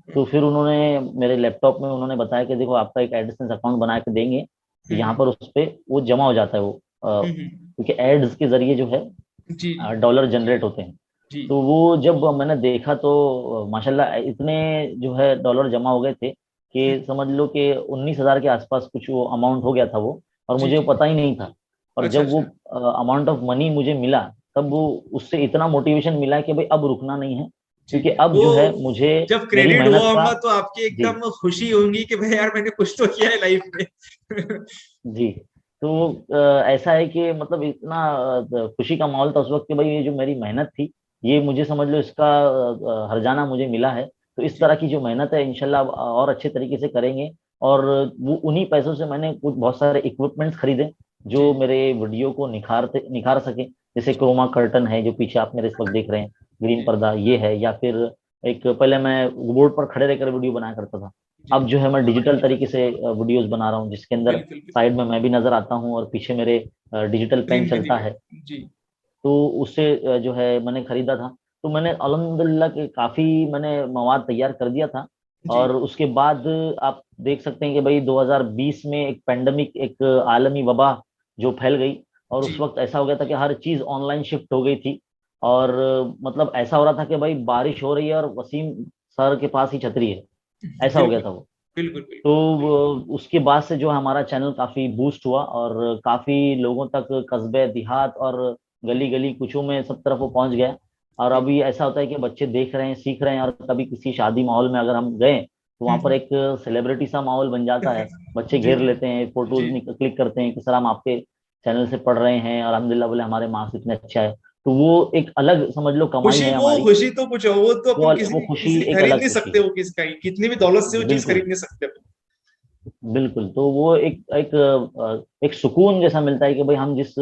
तो फिर उन्होंने मेरे लैपटॉप में उन्होंने बताया कि देखो आपका एक एडसेंस अकाउंट बना के देंगे, यहाँ पर उस पे वो जमा हो जाता है वो, क्योंकि एड्स के जरिए जो है जी डॉलर जनरेट होते हैं। जी तो वो जब मैंने देखा तो माशाल्लाह इतने जो है डॉलर जमा हो गए थे कि समझ लो कि 19,000 के आसपास कुछ वो अमाउंट हो गया था वो, और जी मुझे जी। वो पता ही नहीं था। और अच्छा जब वो अच्छा। अमाउंट ऑफ मनी मुझे मिला, तब वो उससे इतना मोटिवेशन मिला कि भाई अब रुकना नहीं है, जी क्योंकि अब वो जो है मुझे जब मेरी क्रेडिट मेहनत हुआ का। होगा तो आपकी जी एकदम खुशी होगी कि भाई यार मैंने कुछ तो किया है लाइफ में। जी। तो ऐसा है कि मतलब इतना खुशी का माहौल था उस वक्त कि भाई ये जो मेरी मेहनत थी, ये मुझे समझ लो इसका हर्जाना मुझे मिला है। तो इस तरह जी की जो मेहनत है इंशाल्लाह और अच्छे तरीके से करेंगे। और वो उन्हीं पैसों से मैंने कुछ बहुत सारे इक्विपमेंट्स खरीदे, जो जी मेरे वीडियो को निखार सके। जैसे क्रोमा कर्टन है जो पीछे आप मेरे इस वक्त देख रहे हैं, ग्रीन जी पर्दा ये है, या फिर एक पहले मैं बोर्ड पर खड़े रहकर वीडियो बनाया करता था। जी। अब जो है मैं डिजिटल तरीके से वीडियोस बना रहा हूँ, जिसके अंदर बिल्कुल बिल्कुल। साइड में मैं भी नजर आता हूँ और पीछे मेरे डिजिटल पेन स्क्रीन पे चलता है। दिखे। जी तो उससे जो है मैंने खरीदा था। तो मैंने अल्हम्दुलिल्लाह के काफी मैंने मवाद तैयार कर दिया था। जी और उसके बाद आप देख सकते हैं कि भाई 2020 में एक पेंडेमिक, एक आलमी वबा जो फैल गई, और जी। उस वक्त ऐसा हो गया था कि हर चीज ऑनलाइन शिफ्ट हो गई थी। और मतलब ऐसा हो रहा था कि भाई बारिश हो रही है और वसीम सर के पास ही छतरी है, ऐसा हो गया बिल्कुल था वो। बिल्कुल तो बिल्कुल। उसके बाद से जो हमारा चैनल काफी बूस्ट हुआ और काफी लोगों तक, कस्बे देहात और गली गली कुचों में सब तरफ वो पहुंच गया। और जी। अभी ऐसा होता है कि बच्चे देख रहे हैं, सीख रहे हैं, और कभी किसी शादी माहौल में अगर हम गए तो वहां पर हम्म। एक सेलिब्रिटी सा माहौल बन जाता है। बच्चे जी घेर लेते हैं, जी। फोटोज क्लिक करते हैं कि सर हम आपके चैनल से पढ़ रहे हैं, और अल्हम्दुलिल्लाह बोले हमारे मार्क्स इतने अच्छा है। तो वो एक अलग समझ लो कमाई खुशी, है वो हमारी। खुशी तो कुछ है, वो तो अपन वो किसी खुशी किसी से एक खरीद अलग नहीं खुशी सकते, है। वो किसका ही कितनी भी दौलत से वो चीज बिल्कुल खरीद नहीं सकते अपन। बिल्कुल। तो वो एक सुकून जैसा मिलता है कि भाई हम जिस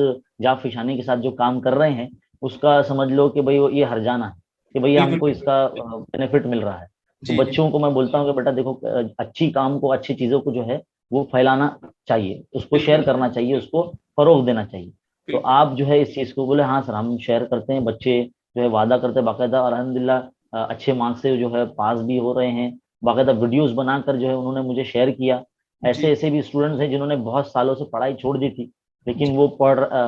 जाफिशानी के साथ जो काम कर रहे हैं, उसका समझ लो कि भाई ये हर्जाना है, कि भैया बिल्कुल हमको बिल्कुल। इसका बेनिफिट मिल रहा है। तो जी जी। बच्चों को मैं बोलता हूँ कि बेटा देखो, अच्छी काम को, अच्छी चीजों को जो है वो फैलाना चाहिए, उसको शेयर बिल्कुल करना चाहिए, उसको फरोग देना चाहिए। तो बिल्कुल। आप जो है इस चीज को बोले, हाँ सर हम शेयर करते हैं, बच्चे जो है वादा करते हैं बाकायदा, और अल्हम्दुलिल्लाह अच्छे मार्क्स से जो है पास भी हो रहे हैं। बाकायदा वीडियोस बनाकर जो है उन्होंने मुझे शेयर किया। ऐसे जी ऐसे भी स्टूडेंट्स हैं जिन्होंने बहुत सालों से पढ़ाई छोड़ दी थी, लेकिन जी वो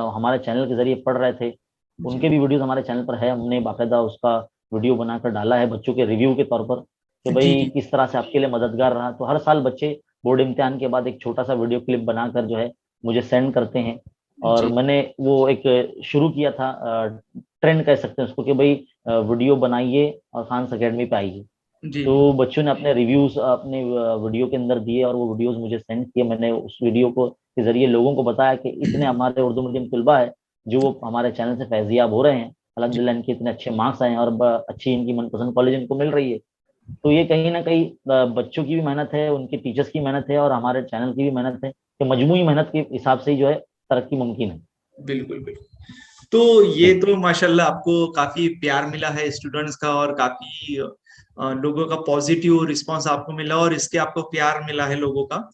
हमारे चैनल के जरिए पढ़ रहे थे। जी। उनके भी वीडियोस हमारे चैनल पर है, हमने बाकायदा उसका वीडियो बनाकर डाला है बच्चों के रिव्यू के तौर पर, कि जी भाई जी किस तरह से आपके लिए मददगार रहा। तो हर साल बच्चे बोर्ड इम्तिहान के बाद एक छोटा सा वीडियो क्लिप बनाकर जो है मुझे सेंड करते हैं। और जी मैंने वो एक शुरू किया था, ट्रेंड कह सकते हैं उसको, कि भाई वीडियो बनाइए और खान्स अकेडमी पे आइए। जी। तो बच्चों ने अपने रिव्यूज अपने वीडियो के अंदर दिए, और वो वीडियोस मुझे सेंड किए। मैंने उस वीडियो को के जरिए लोगों को बताया कि इतने हमारे उर्दू मीडियम तलबा है जो वो हमारे चैनल से फैजियाब हो रहे हैं, जी अल्हम्दुलिल्लाह इनके इतने अच्छे मार्क्स आए हैं, और अच्छी इनकी मनपसंद कॉलेज इनको मिल रही है। तो ये कहीं ना कहीं बच्चों की भी मेहनत है, उनके टीचर्स की मेहनत है, और हमारे चैनल की भी मेहनत है, कि मजमूई मेहनत के हिसाब से ही जो है तरक्की मुमकिन है। बिल्कुल बिल्कुल। तो ये जी तो माशाल्लाह आपको काफी प्यार मिला है स्टूडेंट्स का, और काफी लोगों का पॉजिटिव रिस्पांस आपको मिला, और इसके आपको प्यार मिला है लोगों का।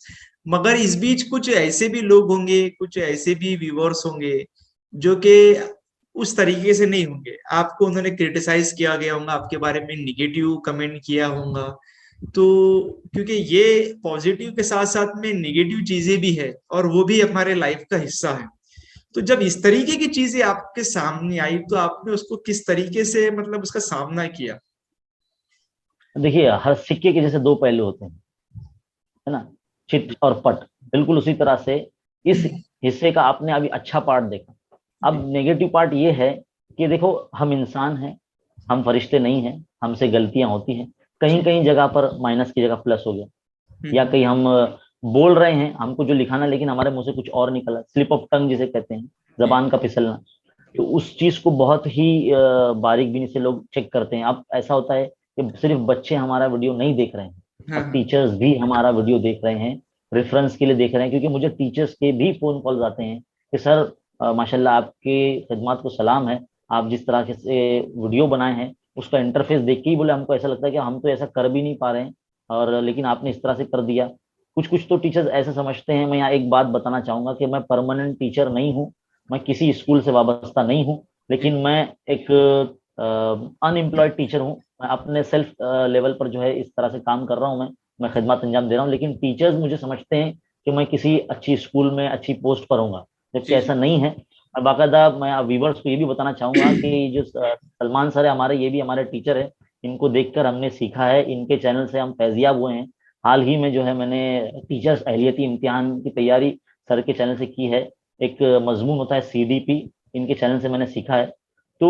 मगर इस बीच कुछ ऐसे भी लोग होंगे, कुछ ऐसे भी व्यूअर्स होंगे जो कि उस तरीके से नहीं होंगे, आपको उन्होंने क्रिटिसाइज किया गया होगा, आपके बारे में निगेटिव कमेंट किया होगा। तो क्योंकि ये पॉजिटिव के साथ साथ में निगेटिव चीजें भी है, और वो भी हमारे लाइफ का हिस्सा है। तो जब इस तरीके की चीजें आपके सामने आई तो आपने उसको किस तरीके से मतलब उसका सामना किया? देखिए, हर सिक्के के जैसे दो पहलू होते हैं, है ना, चित और पट। बिल्कुल उसी तरह से इस हिस्से का आपने अभी अच्छा पार्ट देखा। अब जी। नेगेटिव पार्ट ये है कि देखो, हम इंसान हैं, हम फरिश्ते नहीं हैं, हमसे गलतियां होती हैं। कहीं जी। कहीं जगह पर माइनस की जगह प्लस हो गया, या हम्म। कहीं हम बोल रहे हैं हमको जो लिखाना, लेकिन हमारे मुंह से कुछ और निकला, स्लिप ऑफ टंग जिसे कहते हैं, जी। जबान का फिसलना। तो उस चीज को बहुत ही बारीक बीनी से लोग चेक करते हैं। अब ऐसा होता है कि सिर्फ बच्चे हमारा वीडियो नहीं देख रहे हैं, हाँ अब हाँ। टीचर्स भी हमारा वीडियो देख रहे हैं, रेफरेंस के लिए देख रहे हैं। क्योंकि मुझे टीचर्स के भी फोन कॉल्स आते हैं कि सर माशाल्लाह आपके खिदमत को सलाम है, आप जिस तरह से वीडियो बनाए हैं उसका इंटरफेस देख के ही बोले हमको ऐसा लगता है कि हम तो ऐसा कर भी नहीं पा रहे हैं, और लेकिन आपने इस तरह से कर दिया। कुछ कुछ तो टीचर्स ऐसे समझते हैं। मैं यहाँ एक बात बताना चाहूंगा कि मैं परमानेंट टीचर नहीं हूँ, मैं किसी स्कूल से वाबस्ता नहीं हूँ, जी लेकिन मैं एक अनएम्प्लॉयड टीचर हूँ। मैं अपने सेल्फ लेवल पर जो है इस तरह से काम कर रहा हूँ, मैं खिदमत अंजाम दे रहा हूँ, लेकिन टीचर्स मुझे समझते हैं कि मैं किसी अच्छी स्कूल में अच्छी पोस्ट पर हूँगा, जबकि जी ऐसा जी। नहीं है। और बाकायदा मैं व्यूवर्स को ये भी बताना चाहूंगा कि जो सलमान सर है हमारे, ये भी हमारे टीचर है, इनको देखकर हमने सीखा है, इनके चैनल से हम फैजियाब हुए हैं। हाल ही में जो है मैंने टीचर्स अहलियती इम्तिहान की तैयारी सर के चैनल से की है। एक मजमून होता है सीडीपी, इनके चैनल से मैंने सीखा है। तो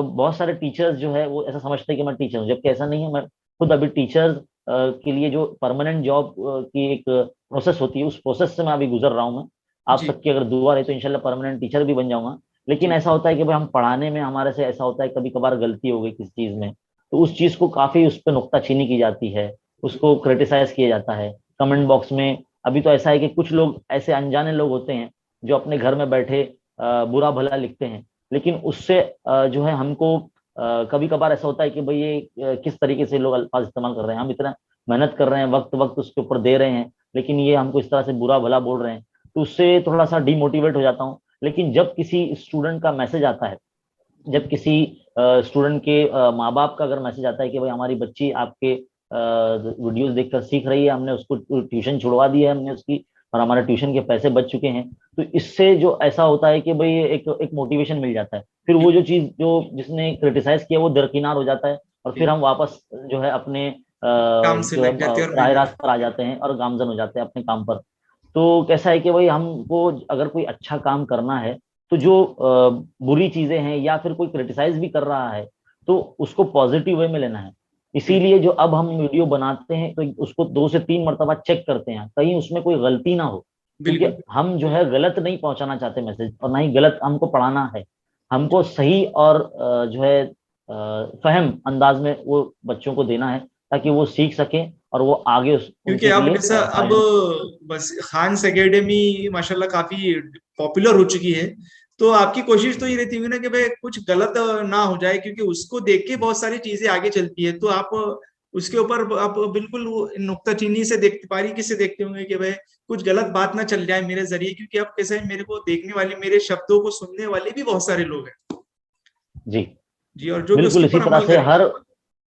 बहुत सारे टीचर्स जो है वो ऐसा समझते हैं कि मैं टीचर हूँ, जबकि ऐसा नहीं है। मैं खुद अभी टीचर्स के लिए जो परमानेंट जॉब की एक प्रोसेस होती है, उस प्रोसेस से मैं अभी गुजर रहा हूँ। मैं आप जी सबकी अगर दुआ रहे तो इंशाल्लाह परमानेंट टीचर भी बन जाऊंगा। लेकिन जी। ऐसा होता है कि भाई हम पढ़ाने में हमारे से ऐसा होता है, कभी कभार गलती हो गई किसी चीज में, तो उस चीज को काफी उस पर नुक्ताचीनी की जाती है, उसको क्रिटिसाइज किया जाता है कमेंट बॉक्स में। अभी तो ऐसा है कि कुछ लोग ऐसे अनजाने लोग होते हैं जो अपने घर में बैठे बुरा भला लिखते हैं, लेकिन उससे जो है हमको कभी कभार ऐसा होता है कि भाई ये किस तरीके से लोग अल्फाज इस्तेमाल कर रहे हैं, हम इतना मेहनत कर रहे हैं, वक्त वक्त उसके ऊपर दे रहे हैं, लेकिन ये हमको इस तरह से बुरा भला बोल रहे हैं, तो उससे थोड़ा सा डिमोटिवेट हो जाता हूँ। लेकिन जब किसी स्टूडेंट का मैसेज आता है, जब किसी स्टूडेंट के माँ बाप का अगर मैसेज आता है कि भाई हमारी बच्ची आपके वीडियोस देखकर सीख रही है, हमने उसको ट्यूशन छुड़वा दिया है हमने उसकी, और हमारे ट्यूशन के पैसे बच चुके हैं, तो इससे जो ऐसा होता है कि भाई एक एक मोटिवेशन मिल जाता है, फिर वो जो चीज जो जिसने क्रिटिसाइज किया वो दरकिनार हो जाता है, और फिर हम वापस जो है अपने काम से जो है लग जाते हैं और राह मेहनत। रास्त पर आ जाते हैं और गामजन हो जाते हैं अपने काम पर। तो कैसा है कि भाई हमको अगर कोई अच्छा काम करना है, तो जो बुरी चीजें हैं या फिर कोई क्रिटिसाइज भी कर रहा है, तो उसको पॉजिटिव वे में लेना है। बिल्कुल इसीलिए जो अब हम वीडियो बनाते हैं तो उसको 2 से 3 मरतबा चेक करते हैं, कहीं उसमें कोई गलती ना हो, क्योंकि बिल्कुल। हम जो है गलत नहीं पहुंचाना चाहते मैसेज, और ना ही गलत हमको पढ़ाना है। हमको सही और जो है फहम अंदाज में वो बच्चों को देना है, ताकि वो सीख सकें और वो आगे क्योंकि उनके अब लिए जैसा अब फायदे। बस खान्स एकेडमी माशाल्लाह काफी पॉपुलर हो चुकी है, तो आपकी कोशिश तो ये रहती होगी ना कि भाई कुछ गलत ना हो जाए, क्योंकि उसको देख के बहुत सारी चीजें आगे चलती है, तो आप उसके ऊपर आप बिल्कुल वो नुक्ताचीनी से देखते, बारीकी से देखते होंगे कि भाई कुछ गलत बात ना चल जाए मेरे जरिए, क्योंकि अब कैसे है, मेरे को देखने वाले, मेरे शब्दों को सुनने वाले भी बहुत सारे लोग हैं। जी जी, और जो कि बिल्कुल, उसके इसी ऊपर तरह अमल से करेंगे। हर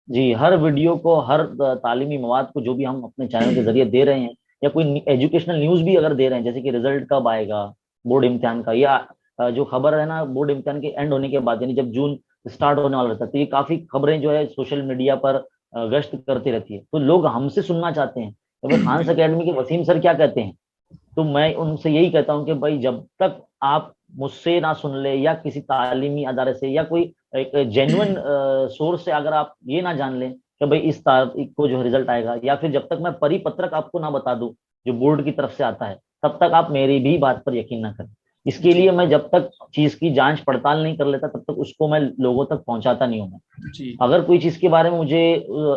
जी हर वीडियो को, हर तालीमी मवाद को जो भी हम अपने चैनल के जरिए दे रहे हैं, या कोई एजुकेशनल न्यूज भी अगर दे रहे हैं, जैसे कि रिजल्ट कब आएगा बोर्ड इम्तिहान का, या जो खबर है ना बोर्ड इम्तिहान के एंड होने के बाद, यानी जब जून स्टार्ट होने वाला रहता है, तो ये काफी खबरें जो है सोशल मीडिया पर गश्त करती रहती है, तो लोग हमसे सुनना चाहते हैं तो भाई खान्स बिल्कुल अकेडमी के वसीम सर क्या कहते हैं। तो मैं उनसे यही कहता हूँ कि भाई जब तक आप मुझसे ना सुन ले, या किसी तालीमी अदारे से, या कोई एक जेन्युइन सोर्स से अगर आप ये ना जान लें कि भाई इस तारीख को जो रिजल्ट आएगा, या फिर जब तक मैं परिपत्रक आपको ना बता दूं जो बोर्ड की तरफ से आता है, तब तक आप मेरी भी बात पर यकीन ना करें। इसके जी। लिए मैं जब तक चीज की जांच पड़ताल नहीं कर लेता, तब तक उसको मैं लोगों तक पहुंचाता नहीं हूँ मैं। जी। अगर कोई चीज के बारे में मुझे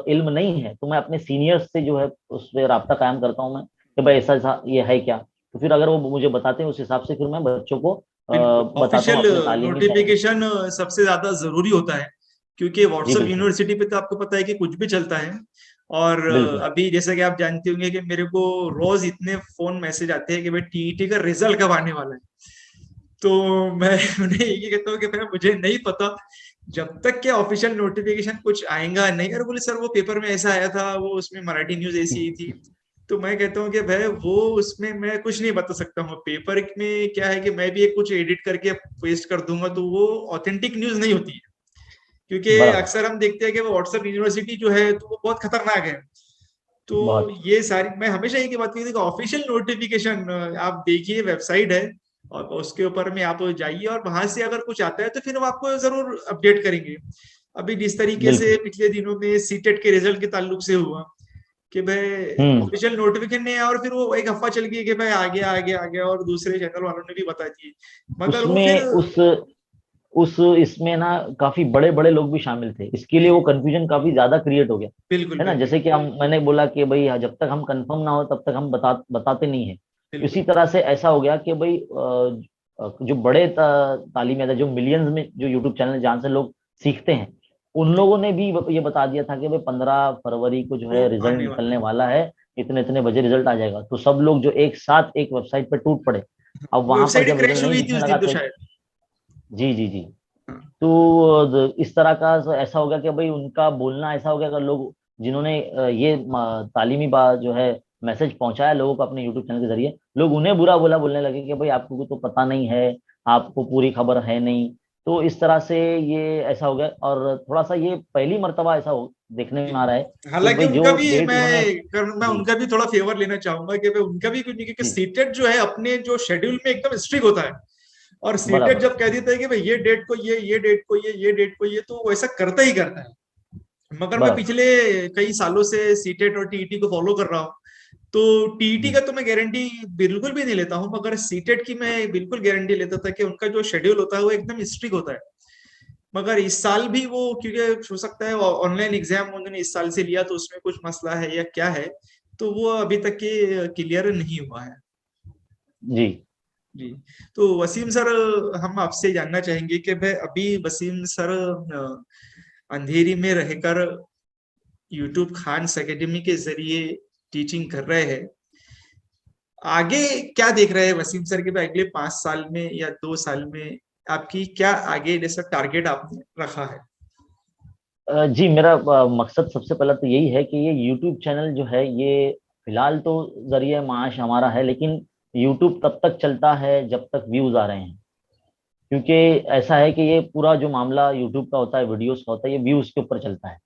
इल्म नहीं है, तो मैं अपने सीनियर्स से जो है उस पर राब्ता कायम करता हूँ मैं, कि भाई ऐसा ऐसा ये है क्या, तो फिर अगर वो मुझे बताते हैं, उस हिसाब से फिर मैं बच्चों को बिल्कुल बताता हूँ ऑफिशियल अपने तालीमी चैनल। नोटिफिकेशन सबसे ज्यादा जरूरी होता है, क्योंकि जी व्हाट्सएप बिल्कुल। यूनिवर्सिटी पे तो आपको पता है कि कुछ भी चलता है। और बिल्कुल। अभी जैसा कि आप जानते होंगे कि मेरे को रोज इतने फोन मैसेज आते हैं कि भाई टीईटी का रिजल्ट कब आने वाला है, तो मैं उन्हें यही कहता हूँ कि भाई मुझे नहीं पता, जब तक के ऑफिशियल नोटिफिकेशन कुछ आएगा नहीं। अरे बोले सर वो पेपर में ऐसा आया था, वो उसमें मराठी न्यूज ऐसी ही थी, तो मैं कहता हूँ कि भाई वो उसमें मैं कुछ नहीं बता सकता हूँ। पेपर में क्या है कि मैं भी एक कुछ एडिट करके पेस्ट कर दूंगा, तो वो ऑथेंटिक न्यूज नहीं होती है, क्योंकि बराबर। अक्सर हम देखते हैं कि वो व्हाट्सएप यूनिवर्सिटी जो है तो वो बहुत खतरनाक है। तो बहुत। ये सारी मैं हमेशा एक ही बात कहती हूँ कि ऑफिशियल नोटिफिकेशन आप देखिए, वेबसाइट है और उसके ऊपर में आप जाइए, और वहां से अगर कुछ आता है तो फिर हम आपको जरूर अपडेट करेंगे। अभी जिस तरीके से बिल्कुल। पिछले दिनों में सीटेट के रिजल्ट के ताल्लुक से हुआ कि भाई हम्म। ऑफिशियल नोटिफिकेशन नहीं आया, और फिर वो एक अफवाह चल गई कि भाई आ गया आ गया आ गया, और दूसरे चैनल वालों ने भी बता दिए, मगर वो फिर उसमें उस इसमें ना काफी बड़े बड़े लोग भी शामिल थे, इसके लिए वो कंफ्यूजन काफी ज्यादा क्रिएट हो गया, बिल्कुल है ना। बिल्कुल जैसे कि हम मैंने बोला कि भाई जब तक हम कंफर्म ना हो तब तक हम बताते नहीं है। बिल्कुल। इसी तरह से ऐसा हो गया कि भाई जो बड़े तालीम याफ्ता, जो मिलियंस में जो यूट्यूब चैनल जहाँ से लोग सीखते हैं, उन लोगों ने भी ये बता दिया था कि भाई 15 फरवरी को जो वो है रिजल्ट आने वाला निकलने वाला है, इतने इतने बजे रिजल्ट आ जाएगा, तो सब लोग जो एक साथ एक वेबसाइट पर टूट पड़े। है। अब वहां पर वेबसाइट ही जब रिजल्ट क्रैश नहीं हुई थी दिखने उस लगा दिन तो तो शायद। जी जी जी। हाँ। तो इस तरह का ऐसा हो गया कि भाई उनका बोलना ऐसा हो गया कि लोग जिन्होंने ये तालीमी बात जो है मैसेज पहुंचाया लोगों को अपने यूट्यूब चैनल के जरिए, लोग उन्हें बुरा बुला बोलने लगे कि भाई आपको तो पता नहीं है, आपको पूरी खबर है नहीं। तो इस तरह से ये ऐसा हो गया, और थोड़ा सा ये पहली मर्तबा ऐसा हो देखने में आ रहा है कि हालांकि भाई उनका जो भी डेट उन्होंने। मैं जी उनका भी थोड़ा फेवर लेना चाहूंगा कि भाई उनका भी कुछ नहीं, क्योंकि जी। सीटेट जो है अपने जो शेड्यूल में एकदम स्ट्रिक्ट होता है, और सीटेट बराबर। जब कह देता है कि भाई ये डेट को ये डेट को ये डेट को ये, तो वो ऐसा करता ही करता है। मगर मैं बराबर। पिछले कई सालों से सीटेट और टीईटी को फॉलो कर रहा हूँ, तो टीईटी का हम्म। तो मैं गारंटी बिल्कुल भी नहीं लेता हूँ, मगर सीटेट की मैं बिल्कुल गारंटी लेता था कि उनका जो शेड्यूल होता है वो एकदम स्ट्रिक्ट होता है। मगर इस साल भी वो, क्योंकि हो सकता है ऑनलाइन एग्जाम उन्होंने इस साल से लिया, तो उसमें कुछ मसला है या क्या है, तो वो अभी तक के क्लियर नहीं हुआ है। जी जी। तो वसीम सर, हम आपसे जानना चाहेंगे कि भाई अभी वसीम सर अंधेरी में रहकर यूट्यूब खान्स एकेडमी के जरिए टीचिंग कर रहे हैं। आगे क्या देख रहे हैं वसीम सर के भाई, अगले 5 साल में या 2 साल में आपकी क्या आगे जैसा टारगेट आपने रखा है? जी, मेरा मकसद सबसे पहला तो यही है कि ये यूट्यूब चैनल जो है ये फिलहाल तो जरिए माश हमारा है, लेकिन यूट्यूब तब तक चलता है जब तक व्यूज आ रहे हैं। क्योंकि ऐसा है कि ये पूरा जो मामला यूट्यूब का होता है, वीडियोस का होता है, ये व्यूज के ऊपर चलता है।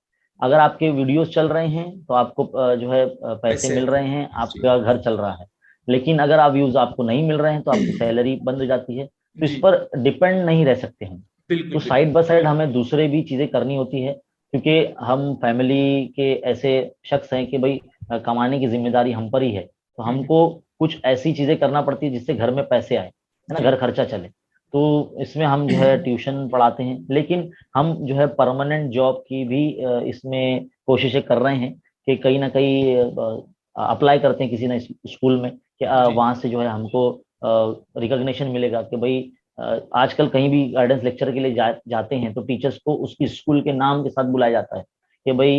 अगर आपके वीडियोस चल रहे हैं तो आपको जो है पैसे पैसे मिल आते रहे हैं। हैं, जी। आपका घर चल रहा है। लेकिन अगर आप व्यूज आपको नहीं मिल रहे हैं तो आपकी सैलरी बंद हो जाती है। तो इस जी। पर डिपेंड नहीं रह सकते हम। तो बिल्कुल साइड बिल्कुल। बाय साइड हमें दूसरे भी चीजें करनी होती है, क्योंकि हम फैमिली के ऐसे शख्स हैं कि भाई कमाने की जिम्मेदारी हम पर ही है। तो हम्म। हमको कुछ ऐसी चीजें करना पड़ती है जिससे घर में पैसे आए, है ना, जी। घर खर्चा चले। तो इसमें हम जो है ट्यूशन पढ़ाते हैं, लेकिन हम जो है परमानेंट जॉब की भी इसमें कोशिशें कर रहे हैं कि कहीं ना कहीं अप्लाई करते हैं किसी ना स्कूल में, कि जी। वहां से जो है हमको रिकॉग्निशन मिलेगा कि भाई आजकल कहीं भी गाइडेंस लेक्चर के लिए जाते हैं तो टीचर्स को उसकी स्कूल के नाम के साथ बुलाया जाता है कि भाई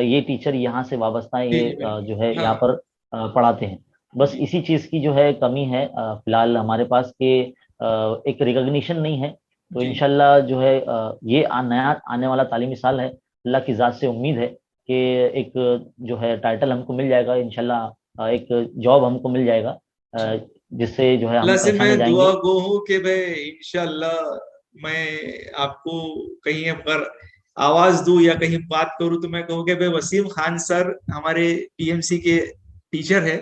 ये टीचर यहाँ से वाबस्ता है, जी। ये जी बिल्कुल। जो है यहाँ हाँ। पर पढ़ाते हैं। बस जी। इसी चीज की जो है कमी है फिलहाल हमारे पास, कि एक रिकॉग्निशन नहीं है। तो जी। इंशाल्लाह जो है ये नया आने वाला तालीमी साल है, अल्लाह की जात से उम्मीद है कि एक जो है टाइटल हमको मिल जाएगा इंशाल्लाह, एक जॉब हमको मिल जाएगा, जी। अ, जिससे जो है अल्लाह हम से मैं पहचाने दुआ जाएंगे। गो हूँ कि भाई इंशाल्लाह मैं आपको कहीं अगर आवाज दूं या कहीं बात करूं तो मैं कहूँ कि भाई वसीम खान सर हमारे पीएमसी के टीचर है।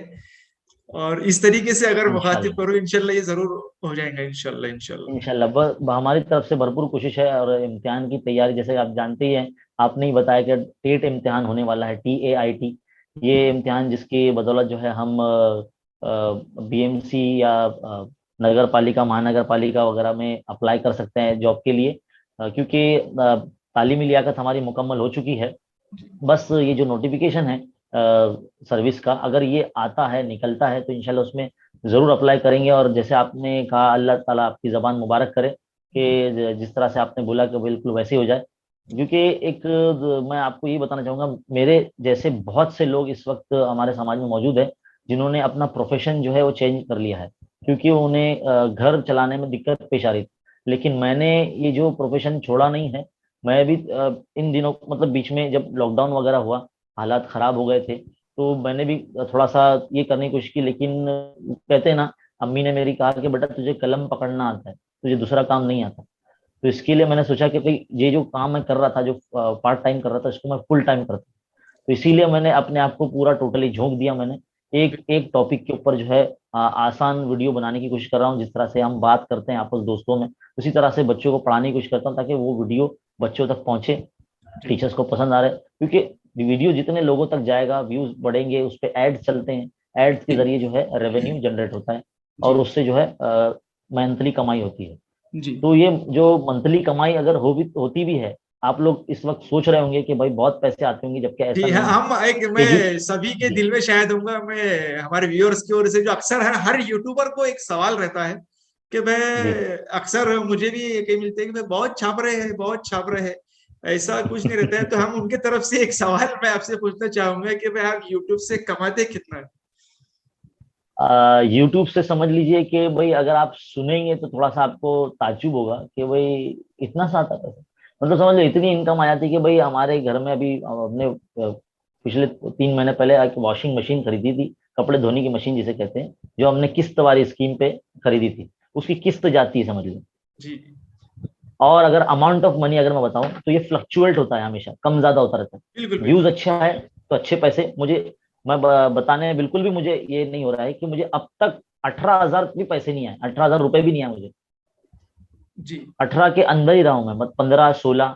और इस तरीके से अगर मुखातिब इंशाल्लाह। करूं इंशाल्लाह ये जरूर हो जाएगा, इंशाल्लाह इंशाल्लाह। इंशाल्लाह हमारी तरफ से भरपूर कोशिश है। और इम्तिहान की तैयारी जैसे आप जानते ही हैं, आपने ही बताया कि टेट इम्तिहान होने वाला है, TAIT। ये इम्तिहान जिसकी बदौलत जो है हम BMC या नगर पालिका, महानगर पालिका वगैरह में अप्लाई कर सकते हैं जॉब के लिए, क्योंकि तालीमी लियाकत हमारी मुकम्मल हो चुकी है। बस ये जो नोटिफिकेशन है सर्विस का, अगर ये आता है, निकलता है, तो इंशाल्लाह उसमें जरूर अप्लाई करेंगे। और जैसे आपने कहा, अल्लाह ताला आपकी जबान मुबारक करे कि जिस तरह से आपने बोला कि बिल्कुल वैसे ही हो जाए। क्योंकि एक मैं आपको ये बताना चाहूंगा, मेरे जैसे बहुत से लोग इस वक्त हमारे समाज में मौजूद है जिन्होंने अपना प्रोफेशन जो है वो चेंज कर लिया है, क्योंकि उन्हें घर चलाने में दिक्कत पेश आ रही थी। लेकिन मैंने ये जो प्रोफेशन छोड़ा नहीं है। मैं भी इन दिनों मतलब बीच में जब लॉकडाउन वगैरह हुआ, हालात खराब हो गए थे, तो मैंने भी थोड़ा सा ये करने की कोशिश की। लेकिन कहते हैं ना, अम्मी ने मेरी कहा कि बेटा तुझे कलम पकड़ना आता है, तुझे दूसरा काम नहीं आता। तो इसके लिए मैंने सोचा कि भाई ये जो काम मैं कर रहा था, जो पार्ट टाइम कर रहा था, इसको मैं फुल टाइम करता। तो इसीलिए मैंने अपने आप को पूरा टोटली झोंक दिया। मैंने एक एक टॉपिक के ऊपर जो है आसान वीडियो बनाने की कोशिश कर रहा हूँ। जिस तरह से हम बात करते हैं आपस दोस्तों में, उसी तरह से बच्चों को पढ़ाने की कोशिश करता हूँ, ताकि वो वीडियो बच्चों तक पहुंचे, जी। टीचर्स को पसंद आ रहे। क्योंकि वीडियो जितने लोगों तक जाएगा, व्यूज बढ़ेंगे, उस पर एड्स चलते हैं, एड्स के जी। जरिए जो है रेवेन्यू जनरेट होता है, और जी। उससे जो है मंथली कमाई होती है। जी। तो ये जो मंथली कमाई अगर होती भी है, आप लोग इस वक्त सोच रहे होंगे कि भाई बहुत पैसे आते होंगे, जबकि ऐसा जी हाँ, नहीं है। हम एक एजु मैं सभी के जी। दिल में शायद होऊंगा, मैं हमारे व्यूअर्स की ओर से जो अक्सर है, हर यूट्यूबर को एक सवाल रहता है कि मैं जी। अक्सर मुझे भी कई मिलते हैं कि मैं बहुत छाप रहे हैं, बहुत छाप रहे हैं, ऐसा कुछ नहीं रहता है। तो हम उनके तरफ से एक सवाल मैं आपसे पूछना चाहूंगा कि भाई आप यूट्यूब से कमाते कितना है? यूट्यूब से समझ लीजिए कि भाई अगर आप सुनेंगे तो थोड़ा सा आपको ताज्जुब होगा कि भाई इतना सा आता पैसा। मतलब समझ लो इतनी इनकम आ जाती है कि भाई हमारे घर में अभी हमने पिछले 3 महीने पहले एक वॉशिंग मशीन खरीदी थी, कपड़े धोने की मशीन जिसे कहते हैं, जो हमने किस्त वाली स्कीम पे खरीदी थी। उसकी किस्त जाती है, समझ लो। जी। और अगर अमाउंट ऑफ मनी अगर मैं बताऊं तो ये फ्लक्चुएट होता है, हमेशा कम ज्यादा होता रहता बिल्कुल है। व्यूज बिल्कुल। अच्छा है तो अच्छे पैसे मुझे, मैं बताने में बिल्कुल भी मुझे ये नहीं हो रहा है कि मुझे अब तक 18,000 भी पैसे नहीं आए, 18,000 रुपए भी नहीं आए मुझे। जी। 18 के अंदर ही रहा हूं मैं, 15-16।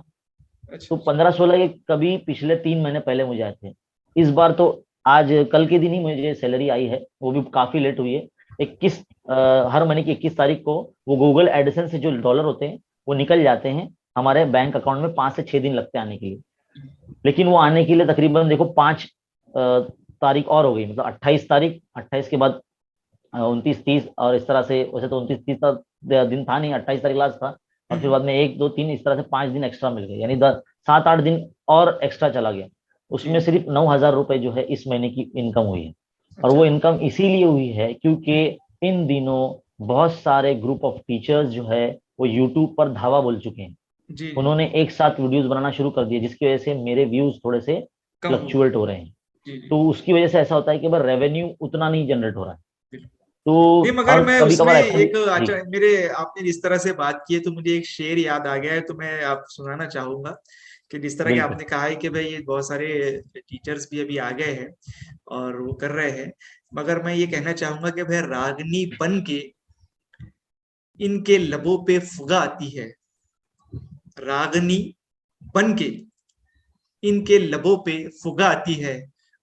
अच्छा तो अच्छा। 15-16 ये कभी पिछले 3 महीने पहले मुझे आए थे। इस बार तो आज कल के दिन ही मुझे सैलरी आई है, वो भी काफी लेट हुई है। 21 हर महीने की 21 तारीख को वो गूगल एडसेंस से जो डॉलर होते हैं वो निकल जाते हैं हमारे बैंक अकाउंट में। 5 से 6 दिन लगते हैं आने के लिए। लेकिन वो आने के लिए तकरीबन देखो 5 तारीख और हो गई, मतलब 28 तारीख, 28 के बाद 29-30 और इस तरह से, वैसे तो 29-30 दिन था नहीं, 28 तारीख लास्ट था, और फिर हम्म, बाद में 1 2 3 इस तरह से 5 दिन एक्स्ट्रा मिल गए, यानी 7 8 दिन और एक्स्ट्रा चला गया। जी उसमें सिर्फ 9,000 रुपए जो है इस महीने की इनकम हुई है। और अच्छा वो इनकम इसीलिए हुई है क्योंकि इन दिनों बहुत सारे ग्रुप ऑफ टीचर्स जो है वो यूट्यूब पर धावा बोल चुके हैं। जी जी उन्होंने एक साथ वीडियोस बनाना शुरू कर दिए, जिसकी वजह से मेरे व्यूज थोड़े से कम हो गए फ्लक्चुएट हो रहे हैं। जी जी तो उसकी वजह से ऐसा होता है कि भाई रेवेन्यू उतना नहीं जनरेट हो रहा है। बिल्कुल। तो नहीं मगर और मैं कभी उसमें कभार ऐसा भी। एक जी। अच्छा मेरे आपने जिस तरह से बात की है तो मुझे एक शेर याद आ गया है, तो मैं आप सुनाना चाहूंगा कि जिस तरह के बिल्कुल। आपने कहा है कि भाई ये बहुत सारे टीचर्स भी अभी आ गए हैं और वो कर रहे हैं, मगर मैं ये कहना चाहूंगा कि भाई रागनी बन के इनके लबों पे फुगा आती है, रागनी बन के इनके लबों पे फुगा आती है,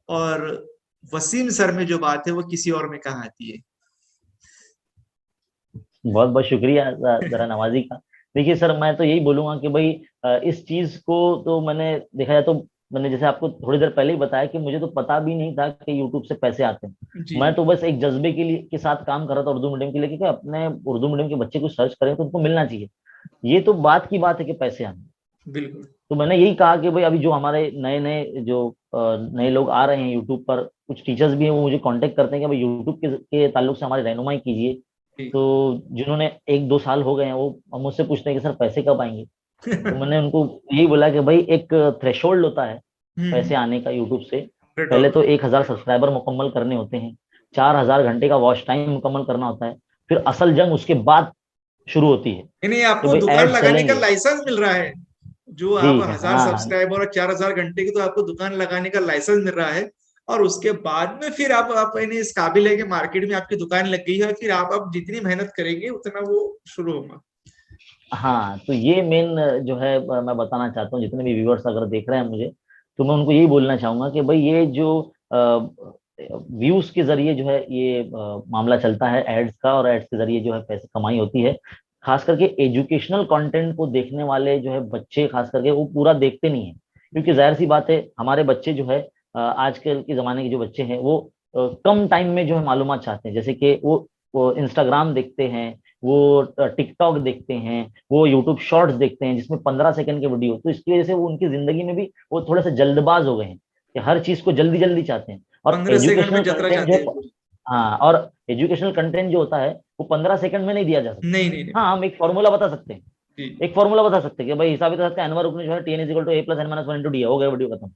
और वसीम सर में जो बात है वो किसी और में कहाँ आती है। बहुत बहुत शुक्रिया जरा नवाजी का। देखिए सर, मैं तो यही बोलूंगा कि भाई इस चीज को तो मैंने देखा जाए तो, मैंने जैसे आपको थोड़ी देर पहले ही बताया कि मुझे तो पता भी नहीं था कि यूट्यूब से पैसे आते हैं। जी मैं तो बस एक जज्बे के लिए के साथ काम कर रहा था उर्दू मीडियम के लिए, क्योंकि अपने उर्दू मीडियम के बच्चे को सर्च करें तो उनको मिलना चाहिए। ये तो बात की बात है कि पैसे आने। बिल्कुल तो मैंने यही कहा कि भाई अभी जो हमारे नए नए जो नए लोग आ रहे हैं यूट्यूब पर, कुछ टीचर्स भी हैं, वो मुझे कांटेक्ट करते हैं कि भाई यूट्यूब के ताल्लुक से हमारी रहनुमाई कीजिए। जी तो जिन्होंने 1 2 साल हो गए हैं वो अब मुझसे पूछते हैं कि सर पैसे कब आएंगे। तो मैंने उनको यही बोला कि भाई एक थ्रेशोल्ड होता है पैसे आने का यूट्यूब से। पहले $100 तो 1,000 सब्सक्राइबर मुकम्मल करने होते हैं, 4,000 घंटे का वॉच टाइम मुकम्मल करना होता है, फिर असल जंग उसके बाद शुरू होती है नहीं नहीं, कि आपको भाई दुकान एड्स लगाने का चलेंगे। लाइसेंस मिल रहा है। जो जी। आप 1000 हाँ हाँ। सब्सक्राइबर और 4000 घंटे की, तो आपको दुकान लगाने का लाइसेंस मिल रहा है। और उसके बाद में फिर आप यानी इस काबिल है कि मार्केट में आपकी दुकान लग गई है, और फिर आप जितनी मेहनत करेंगे उतना वो शुरू होगा। हाँ, तो ये मेन जो है मैं बताना चाहता हूँ, जितने भी व्यूअर्स अगर देख रहे हैं मुझे, तो मैं उनको यही बोलना चाहूंगा कि भाई ये जो व्यूज के जरिए जो है ये मामला चलता है एड्स का, और एड्स के जरिए जो है पैसे कमाई होती है। खास करके एजुकेशनल कंटेंट को देखने वाले जो है बच्चे, खास करके वो पूरा देखते नहीं है, क्योंकि जाहिर सी बात है हमारे बच्चे जो है आजकल के जमाने के जो बच्चे हैं वो कम टाइम में जो है मालूमात चाहते हैं, जैसे कि वो इंस्टाग्राम देखते हैं, वो टिकटॉक देखते हैं, वो यूट्यूब शॉर्ट्स देखते हैं जिसमें 15 सेकंड के वीडियो। तो इसकी वजह से वो उनकी जिंदगी में भी वो थोड़े से जल्दबाज हो गए हैं कि हर चीज को जल्दी जल्दी चाहते हैं। और 15 सेकंड में एजुकेशनल जतरा कंटेंट जो चाहते है, हैं पूरी। हाँ, और एजुकेशनल कंटेंट जो होता है वो 15 सेकंड में नहीं दिया जा सकता। नहीं नहीं नहीं। हाँ, हम एक फॉर्मूला बता सकते हैं, जी एक फॉर्मूला बता सकते हैं कि भाई हिसाब बता सकते हैं, अनवर रुकनी जो है T N is equal to A plus N minus one into D, हो गया वीडियो खत्म।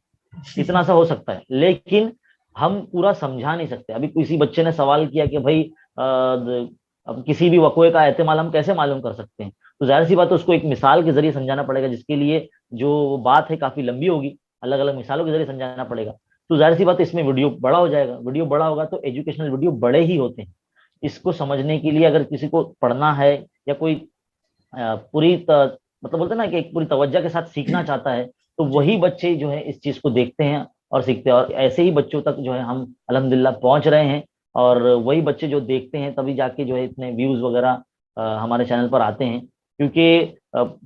इतना सा हो सकता है, लेकिन हम पूरा समझा नहीं सकते। अभी किसी बच्चे ने सवाल किया कि भाई अब किसी भी वकवे का एहतिमाल हम कैसे मालूम कर सकते हैं। तो जाहिर सी बात है उसको एक मिसाल के जरिए समझाना पड़ेगा, जिसके लिए जो बात है काफी लंबी होगी, अलग अलग मिसालों के जरिए समझाना पड़ेगा। तो जाहिर सी बात है इसमें वीडियो बड़ा हो जाएगा, वीडियो बड़ा होगा तो एजुकेशनल वीडियो बड़े ही होते हैं। इसको समझने के लिए अगर किसी को पढ़ना है, या कोई मतलब बोलते हैं ना कि एक पूरी तवज्जो के साथ सीखना चाहता है, तो जी वही बच्चे जो है इस चीज को देखते हैं और सीखते हैं, और ऐसे ही बच्चों तक जो है हम अल्हम्दुलिल्लाह पहुंच रहे हैं। और वही बच्चे जो देखते हैं तभी जाके जो है इतने व्यूज वगैरह हमारे चैनल पर आते हैं, क्योंकि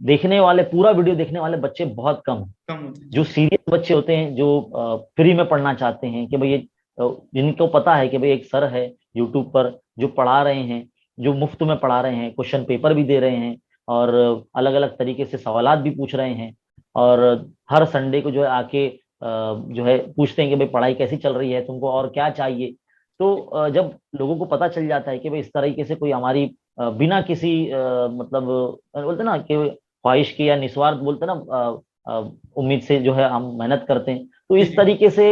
देखने वाले, पूरा वीडियो देखने वाले बच्चे बहुत कम हैं। कम होते हैं जो जी। सीरियस बच्चे होते हैं, जो फ्री में पढ़ना चाहते हैं कि भाई ये जिनको पता है कि भाई एक सर है यूट्यूब पर जो पढ़ा रहे हैं, जो मुफ्त में पढ़ा रहे हैं, क्वेश्चन पेपर भी दे रहे हैं, और अलग अलग तरीके से सवालात भी पूछ रहे हैं, और हर संडे को जो है आके जो है पूछते हैं कि भाई पढ़ाई कैसी चल रही है, तुमको और क्या चाहिए। तो जब लोगों को पता चल जाता है कि भाई इस तरीके से कोई हमारी बिना किसी मतलब बोलते ना कि ख्वाहिश की या निस्वार्थ बोलते ना उम्मीद से जो है हम मेहनत करते हैं, तो जी इस जी तरीके से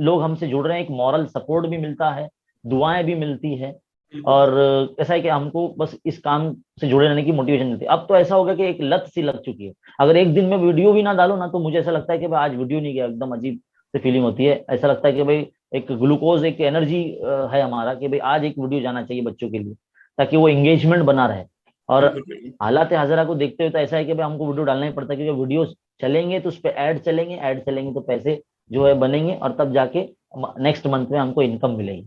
लोग हमसे जुड़ रहे हैं, एक मॉरल सपोर्ट भी मिलता है, दुआएं भी मिलती है। बिल्कुल और ऐसा है कि हमको बस इस काम से जुड़े रहने की मोटिवेशन मिलती है। अब तो ऐसा हो गया कि एक लत सी लग चुकी है, अगर एक दिन में वीडियो भी ना डालो ना, तो मुझे ऐसा लगता है कि भाई आज वीडियो नहीं गया, एकदम अजीब सी फीलिंग होती है। ऐसा लगता है कि भाई एक ग्लूकोज, एक एनर्जी है हमारा कि भाई आज एक वीडियो जाना चाहिए बच्चों के लिए, ताकि वो एंगेजमेंट बना रहे। और बिल्कुल बिल्कुल हालात हाजरा को देखते हुए तो ऐसा है कि भाई हमको वीडियो डालना ही पड़ता है, क्योंकि वीडियो चलेंगे तो उस पर ऐड चलेंगे, ऐड चलेंगे तो पैसे जो है बनेंगे, और तब जाके नेक्स्ट मंथ में हमको इनकम मिलेगी।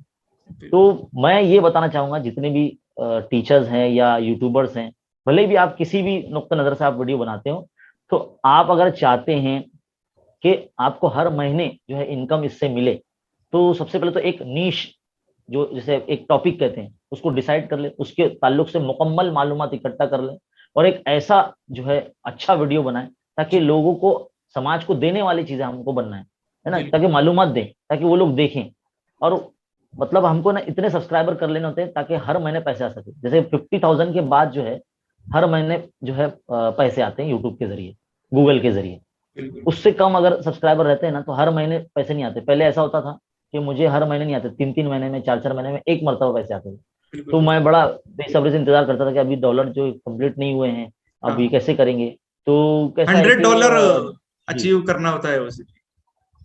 बिल्कुल। तो मैं ये बताना चाहूंगा जितने भी टीचर्स हैं या यूट्यूबर्स हैं, भले भी आप किसी भी नुक्ता नजर से आप वीडियो बनाते हो, तो आप अगर चाहते हैं कि आपको हर महीने जो है इनकम इससे मिले, तो सबसे पहले तो एक नीश जो जैसे एक टॉपिक कहते हैं उसको डिसाइड कर ले, उसके ताल्लुक से मुकम्मल मालूमात इकट्ठा कर ले और एक ऐसा जो है अच्छा वीडियो बनाए ताकि जी लोगों को, समाज को देने वाली चीजें हमको बनना है ना, बिल्कुल ताकि मालूमात दें, ताकि वो लोग देखें। और मतलब हमको ना इतने सब्सक्राइबर कर लेने होते हैं ताकि हर महीने पैसे आ सके। जैसे 50,000 के बाद जो है हर महीने जो है पैसे आते हैं यूट्यूब के जरिए, गूगल के जरिए। बिल्कुल उससे कम अगर सब्सक्राइबर रहते हैं ना तो हर महीने पैसे नहीं आते। पहले ऐसा होता था कि मुझे हर महीने नहीं आते, 3-3 महीने में, 4-4 महीने में एक मरतबा पैसे आते थे। बिल्कुल तो बिल्कुल। मैं बड़ा बेसब्री से इंतजार करता था कि अभी डॉलर जो कंप्लीट नहीं हुए हैं, अभी हाँ, कैसे करेंगे। तो कैसा है कि $100 जी, अचीव करना होता है उसे।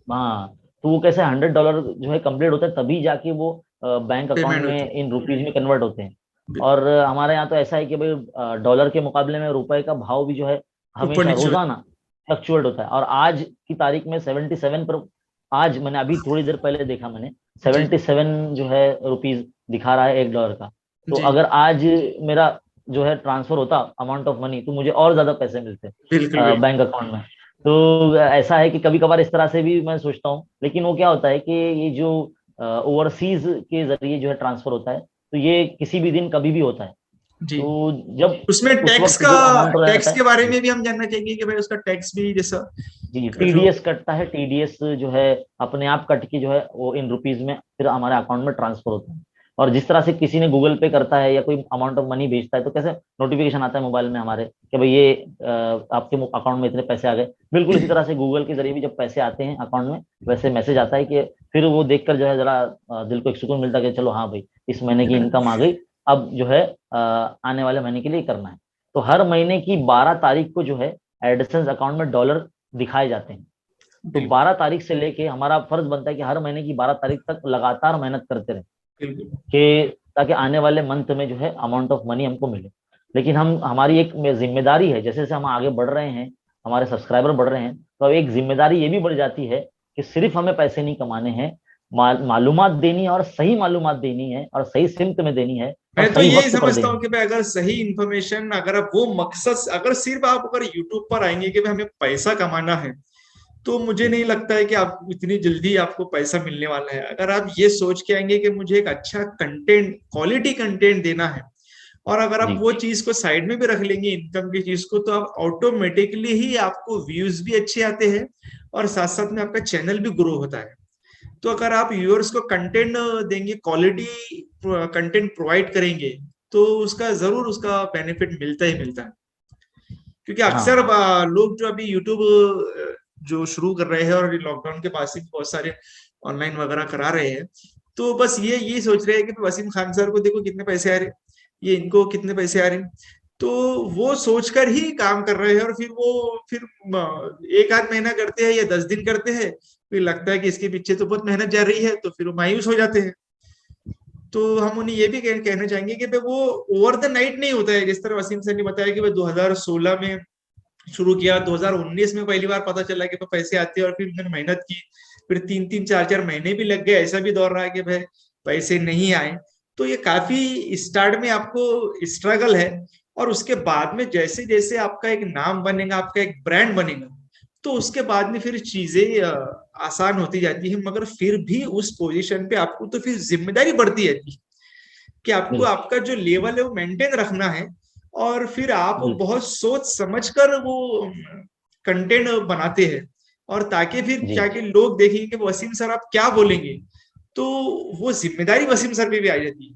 हाँ, तो वो कैसे $100 जो है कंप्लीट होता है तभी जाके वो बैंक अकाउंट पेमेंट होती में है। इन रुपीज में कन्वर्ट होते हैं। बिल्कुल। और हमारे यहाँ तो ऐसा है कि भाई डॉलर के मुकाबले में रुपए का भाव भी जो है ऊपर हमेशा नीचे होती रोजाना फ्लक्चुएट होता है। और आज की तारीख में 77 पर, आज मैंने अभी थोड़ी देर पहले देखा, मैंने है। जी 77 जो है रुपीज दिखा रहा है $1 का। तो जी अगर आज मेरा जो है ट्रांसफर होता अमाउंट ऑफ मनी तो मुझे और ज्यादा पैसे मिलते बिल्कुल बिल्कुल। बैंक अकाउंट में। तो ऐसा है कि कभी कभार इस तरह से भी मैं सोचता हूँ, लेकिन वो क्या होता है कि ये जो ओवरसीज के जरिए जो है ट्रांसफर होता है तो ये किसी भी दिन कभी भी होता है। जी तो जब उसमें उस टैक्स वक्त का, जो अमाउंट रहता टैक्स है के बारे जी, में भी हम जानना चाहेंगे कि भाई उसका टैक्स भी जैसा जी जो। टीडीएस कटता है। टीडीएस जो है अपने आप कट के जो है वो इन रुपीज में फिर हमारे अकाउंट में ट्रांसफर होता है। और जिस तरह से किसी ने गूगल पे करता है या कोई अमाउंट ऑफ मनी भेजता है तो कैसे नोटिफिकेशन आता है मोबाइल में हमारे कि भाई ये आपके अकाउंट में इतने पैसे आ गए, बिल्कुल इसी तरह से गूगल के जरिए भी जब पैसे आते हैं अकाउंट में वैसे मैसेज आता है कि फिर वो देखकर जो है जरा दिल को एक सुकून मिलता है कि चलो हाँ भाई इस महीने की इनकम आ गई, अब जो है आने वाले महीने के लिए करना है। तो हर महीने की 12 तारीख को जो है एडिसन्स अकाउंट में डॉलर दिखाए जाते हैं। तो बिल्कुल 12 तारीख से लेके हमारा फर्ज बनता है कि हर महीने की 12 तारीख तक लगातार मेहनत करते रहे बिल्कुल। कि ताकि आने वाले मंथ में जो है अमाउंट ऑफ मनी हमको मिले। लेकिन हम, हमारी एक जिम्मेदारी है, जैसे जैसे हम आगे बढ़ रहे हैं, हमारे सब्सक्राइबर बढ़ रहे हैं, तो अब एक जिम्मेदारी ये भी बढ़ जाती है कि सिर्फ हमें पैसे नहीं कमाने हैं, मालूमात देनी है और सही मालूमात देनी है और सही सिमत में देनी है और मैं तो सही यही वक्त पर समझता देनी हूँ है। कि भाई अगर सही इंफॉर्मेशन, अगर आप वो मकसद, अगर सिर्फ आप अगर यूट्यूब पर आएंगे कि भाई हमें पैसा कमाना है, तो मुझे जी नहीं लगता है कि आप इतनी जल्दी आपको पैसा मिलने वाला है। अगर आप ये सोच के आएंगे कि मुझे एक अच्छा कंटेंट, क्वालिटी कंटेंट देना है, और अगर आप जी वो चीज को साइड में भी रख लेंगे इनकम की चीज को, तो आप ऑटोमेटिकली ही आपको व्यूज भी अच्छे आते हैं और साथ साथ में आपका चैनल भी ग्रो होता है। तो अगर आप व्यूअर्स को कंटेंट देंगे, क्वालिटी कंटेंट प्रोवाइड करेंगे, तो उसका जरूर उसका बेनिफिट मिलता ही मिलता है। क्योंकि अक्सर हाँ लोग जो अभी यूट्यूब जो शुरू कर रहे हैं और लॉकडाउन के बाद से बहुत सारे ऑनलाइन वगैरह करा रहे हैं, तो बस ये सोच रहे हैं कि वसीम खान सर को देखो कितने पैसे आ रहे, ये इनको कितने पैसे आ रहे। तो वो सोचकर ही काम कर रहे हैं, और फिर वो फिर एक आध महीना करते हैं या 10 दिन करते हैं, फिर लगता है कि इसके पीछे तो बहुत मेहनत जा रही है, तो फिर वो मायूस हो जाते हैं। तो हम उन्हें ये भी कहना चाहेंगे कि भाई वो ओवर द नाइट नहीं होता है। जिस तरह वसीम सर ने बताया कि भाई 2016 में शुरू किया, 2019 में पहली बार पता चला कि भाई पैसे आते हैं, और फिर उन्होंने मेहनत की, फिर 3-3 4-4 महीने भी लग गए, ऐसा भी दौर रहा कि भाई पैसे नहीं आए। तो ये काफी स्टार्ट में आपको स्ट्रगल है, और उसके बाद में जैसे जैसे आपका एक नाम बनेगा, आपका एक ब्रांड बनेगा, तो उसके बाद में फिर चीजें आसान होती जाती है। मगर फिर भी उस पोजीशन पे आपको तो फिर जिम्मेदारी बढ़ती है कि आपको बिल्कुल आपका जो लेवल है वो मेंटेन रखना है। और फिर आप बिल्कुल बहुत सोच समझकर वो कंटेंट बनाते हैं, और ताकि फिर जी जाके लोग देखेंगे कि वसीम सर आप क्या बोलेंगे, तो वो जिम्मेदारी वसीम सर पे भी आ जाती है,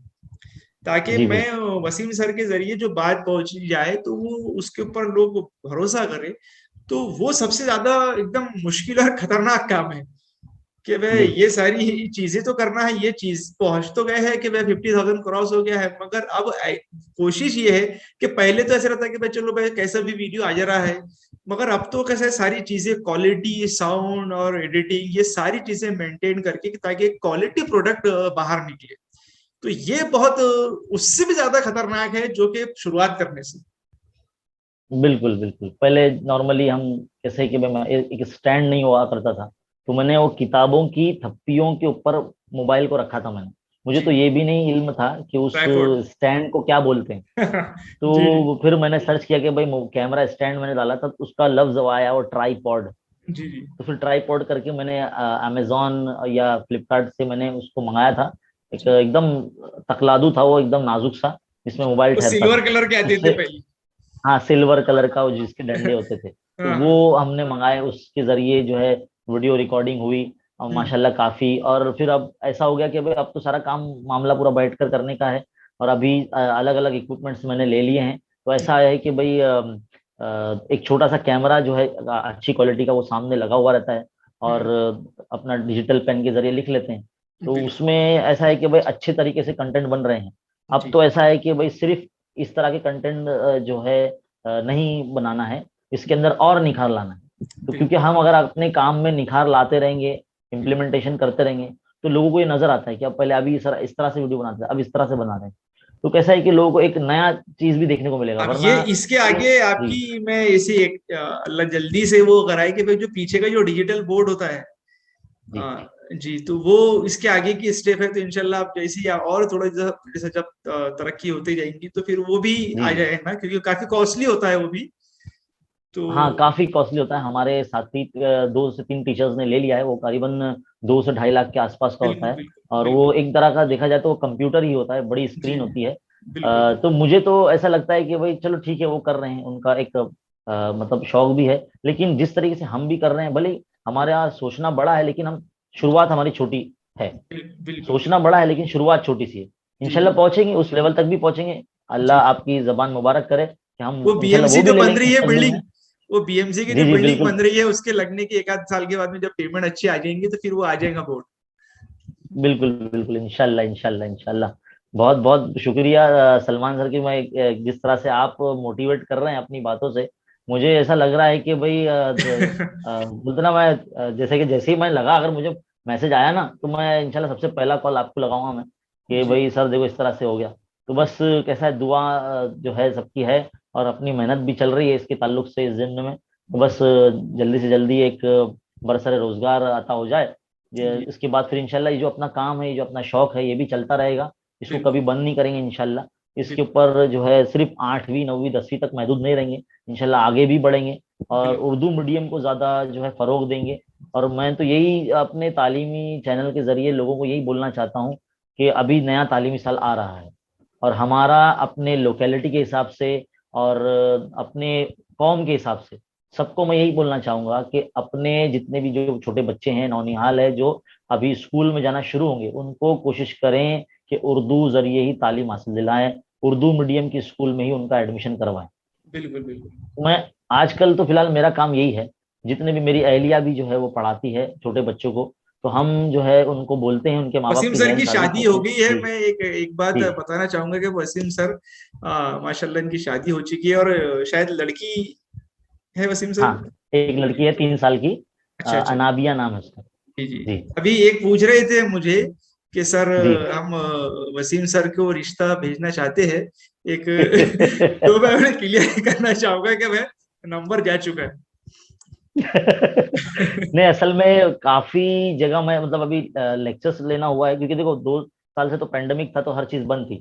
ताकि जी मैं बिल्कुल वसीम सर के जरिए जो बात पहुंची जाए तो वो उसके ऊपर लोग भरोसा करें। तो वो सबसे ज्यादा एकदम मुश्किल और खतरनाक काम है कि भाई जी ये सारी चीजें तो करना है, ये चीज पहुंच तो गए हैं कि भाई 50,000 क्रॉस हो गया है, मगर अब कोशिश ये है कि पहले तो ऐसा रहता है कि भाई चलो भाई कैसा भी वीडियो आ जा रहा है, मगर अब तो कैसे सारी चीजें, क्वालिटी, साउंड और एडिटिंग, ये सारी चीजें मेंटेन करके ताकि एक क्वालिटी प्रोडक्ट बाहर निकले। तो ये बहुत उससे भी ज्यादा खतरनाक है जो कि शुरुआत करने से। बिल्कुल बिल्कुल। पहले नॉर्मली हम जैसे कि मैं एक स्टैंड नहीं हुआ करता था, तो मैंने वो किताबों की थप्पियों के ऊपर मोबाइल को रखा था मैंने। मुझे तो जी ये भी नहीं इल्म था कि उस ट्राइपॉड। स्टैंड को क्या बोलते हैं। जी जी तो फिर मैंने सर्च किया कि भाई कैमरा स्टैंड मैंने डाला था तो उसका लफ्ज आया वो ट्राईपॉड। जी जी तो फिर ट्राईपॉड करके मैंने अमेजोन या फ्लिपकार्ट से मैंने उसको मंगाया था एक एकदम तकलादू था वो, एकदम नाजुक सा, जिसमें मोबाइल वो ठहरता सिल्वर था कलर के आते थे उससे। पहले। हाँ, सिल्वर कलर का, वो जिसके डंडे होते थे, तो हाँ हाँ। वो हमने मंगाए। उसके जरिए जो है वीडियो रिकॉर्डिंग हुई, और हम्म। माशाल्लाह काफी। और फिर अब ऐसा हो गया कि भाई अब तो सारा काम मामला पूरा बैठकर करने का है। और अभी अलग अलग इक्विपमेंट्स मैंने ले लिए हैं। तो ऐसा है कि भाई एक छोटा सा कैमरा जो है अच्छी क्वालिटी का, वो सामने लगा हुआ रहता है। और हम्म। अपना डिजिटल पेन के जरिए लिख लेते हैं। तो बिल्कुल। उसमें ऐसा है कि भाई अच्छे तरीके से कंटेंट बन रहे हैं। अब जी। तो ऐसा है कि भाई सिर्फ इस तरह के कंटेंट जो है नहीं बनाना है, इसके अंदर और निखार लाना है। तो क्योंकि बिल्कुल। हम अगर अपने काम में निखार लाते रहेंगे, इम्प्लीमेंटेशन करते रहेंगे, तो लोगों को ये नजर आता है कि अब पहले अभी इस तरह से वीडियो बनाते थे, अब इस तरह से बना रहे हैं। तो कैसा है कि लोगों को एक नया चीज भी देखने को मिलेगा, अब ये वरना इसके जो। आगे जी। आपकी मैं इसी एक अल्लाह जल्दी से वो कराए कि भाई जो पीछे का जो डिजिटल बोर्ड होता है, जी। जी, तो वो इसके आगे की स्टेप है। तो इंशाल्लाह आप जैसे ही और थोड़ा जैसे जब तरक्की होती जाएंगी तो फिर वो भी जी। आ जी। जाएगा, क्योंकि काफी कॉस्टली होता है वो भी। तो हाँ, काफी कॉस्टली होता है। हमारे साथी 2 से 3 टीचर्स ने ले लिया है, वो करीबन 2 से 2.5 लाख के आसपास का होता बिल्कुल है। बिल्कुल और वो बिल्कुल। एक तरह का देखा जाए तो वो कंप्यूटर ही होता है, बड़ी जी स्क्रीन होती है। बिल्कुल। तो मुझे तो ऐसा लगता है कि भाई चलो ठीक है, वो कर रहे हैं, उनका एक मतलब शौक भी है। लेकिन जिस तरीके से हम भी कर रहे हैं, भले ही हमारे यहाँ सोचना बड़ा है, लेकिन हम शुरुआत हमारी छोटी है। बिल्कुल सोचना बड़ा है, लेकिन शुरुआत छोटी सी है। जी इंशाल्लाह जी पहुंचेंगे, उस लेवल तक भी पहुंचेंगे। अल्लाह जी। आपकी जबान मुबारक करे कि हम वो इंशाल्लाह बीएमसी वो जो भी ले बन लेंगे रही है मुस्तकबिल बिल्डिंग, में। वो बीएमसी की जो जी जी, बिल्डिंग बिल्कुल। बन रही है उसके लगने के एक आध साल के बाद में जब पेमेंट अच्छी आ जाएंगी तो फिर वो आ जाएगा बोर्ड। बिल्कुल बिल्कुल, इंशाल्लाह इंशाल्लाह इंशाल्लाह। बहुत बहुत शुक्रिया सलमान सर की। मैं जिस तरह से आप मोटिवेट कर रहे हैं अपनी बातों से, मुझे ऐसा लग रहा है कि भाई बोलते ना, मैं जैसे ही मैं लगा, अगर मुझे मैसेज आया ना, तो मैं इंशाल्लाह सबसे पहला कॉल आपको लगाऊंगा मैं, कि जी भाई सर देखो इस तरह से हो गया। तो बस कैसा है, दुआ जो है सबकी है, और अपनी मेहनत भी चल रही है इसके ताल्लुक से, इस जिम्न में। तो बस जल्दी से जल्दी एक बरसर रोजगार आता हो जाए। जी। इसके बाद फिर इंशाल्लाह ये जो अपना काम है, ये जो अपना शौक है, ये भी चलता रहेगा। इसको कभी बिल्कुल बंद नहीं करेंगे इंशाल्लाह। इसके बिल्कुल ऊपर जो है सिर्फ 8वीं 9वीं 10वीं तक महदूद नहीं रहेंगे, इंशाल्लाह आगे भी बढ़ेंगे। और बिल्कुल उर्दू मीडियम को ज़्यादा जो है फ़रोग देंगे। और मैं तो यही अपने तालीमी चैनल के ज़रिए लोगों को यही बोलना चाहता हूँ कि अभी नया तालीमी साल आ रहा है, और हमारा अपने लोकेलिटी के हिसाब से और अपने कौम के हिसाब से, सबको मैं यही बोलना चाहूंगा कि अपने जितने भी जो छोटे बच्चे हैं, नौनिहाल है, जो अभी स्कूल में जाना शुरू होंगे, उनको कोशिश करें कि उर्दू जरिए ही तालीम हासिल दिलाएं, उर्दू मीडियम की स्कूल में ही उनका एडमिशन करवाएं। बिल्कुल बिल्कुल। मैं आजकल तो फिलहाल मेरा काम यही है। जितने भी मेरी अहलिया भी जो है वो पढ़ाती है छोटे बच्चों को, तो हम जो है उनको बोलते हैं, उनके माँ बाप वसीम की सर जहन की साजी शादी हो करते हैं। गई है। जी। मैं एक बात जी। बताना चाहूंगा कि वसीम सर माशाल्लाह इनकी शादी हो चुकी है, और शायद लड़की है वसीम सर। हाँ, एक लड़की है 3 साल की, अच्छा अच्छा। अनाबिया नाम है उसका। जी जी। जी। अभी एक पूछ रहे थे मुझे कि सर जी। हम वसीम सर को रिश्ता भेजना चाहते हैं एक। तो मैं उन्हें क्लियर करना चाहूंगा कि मैं नंबर जा चुका है। नहीं, असल में काफी जगह मैं मतलब अभी लेक्चर्स लेना हुआ है, क्योंकि देखो 2 साल से तो पेंडेमिक था, तो हर चीज बंद थी।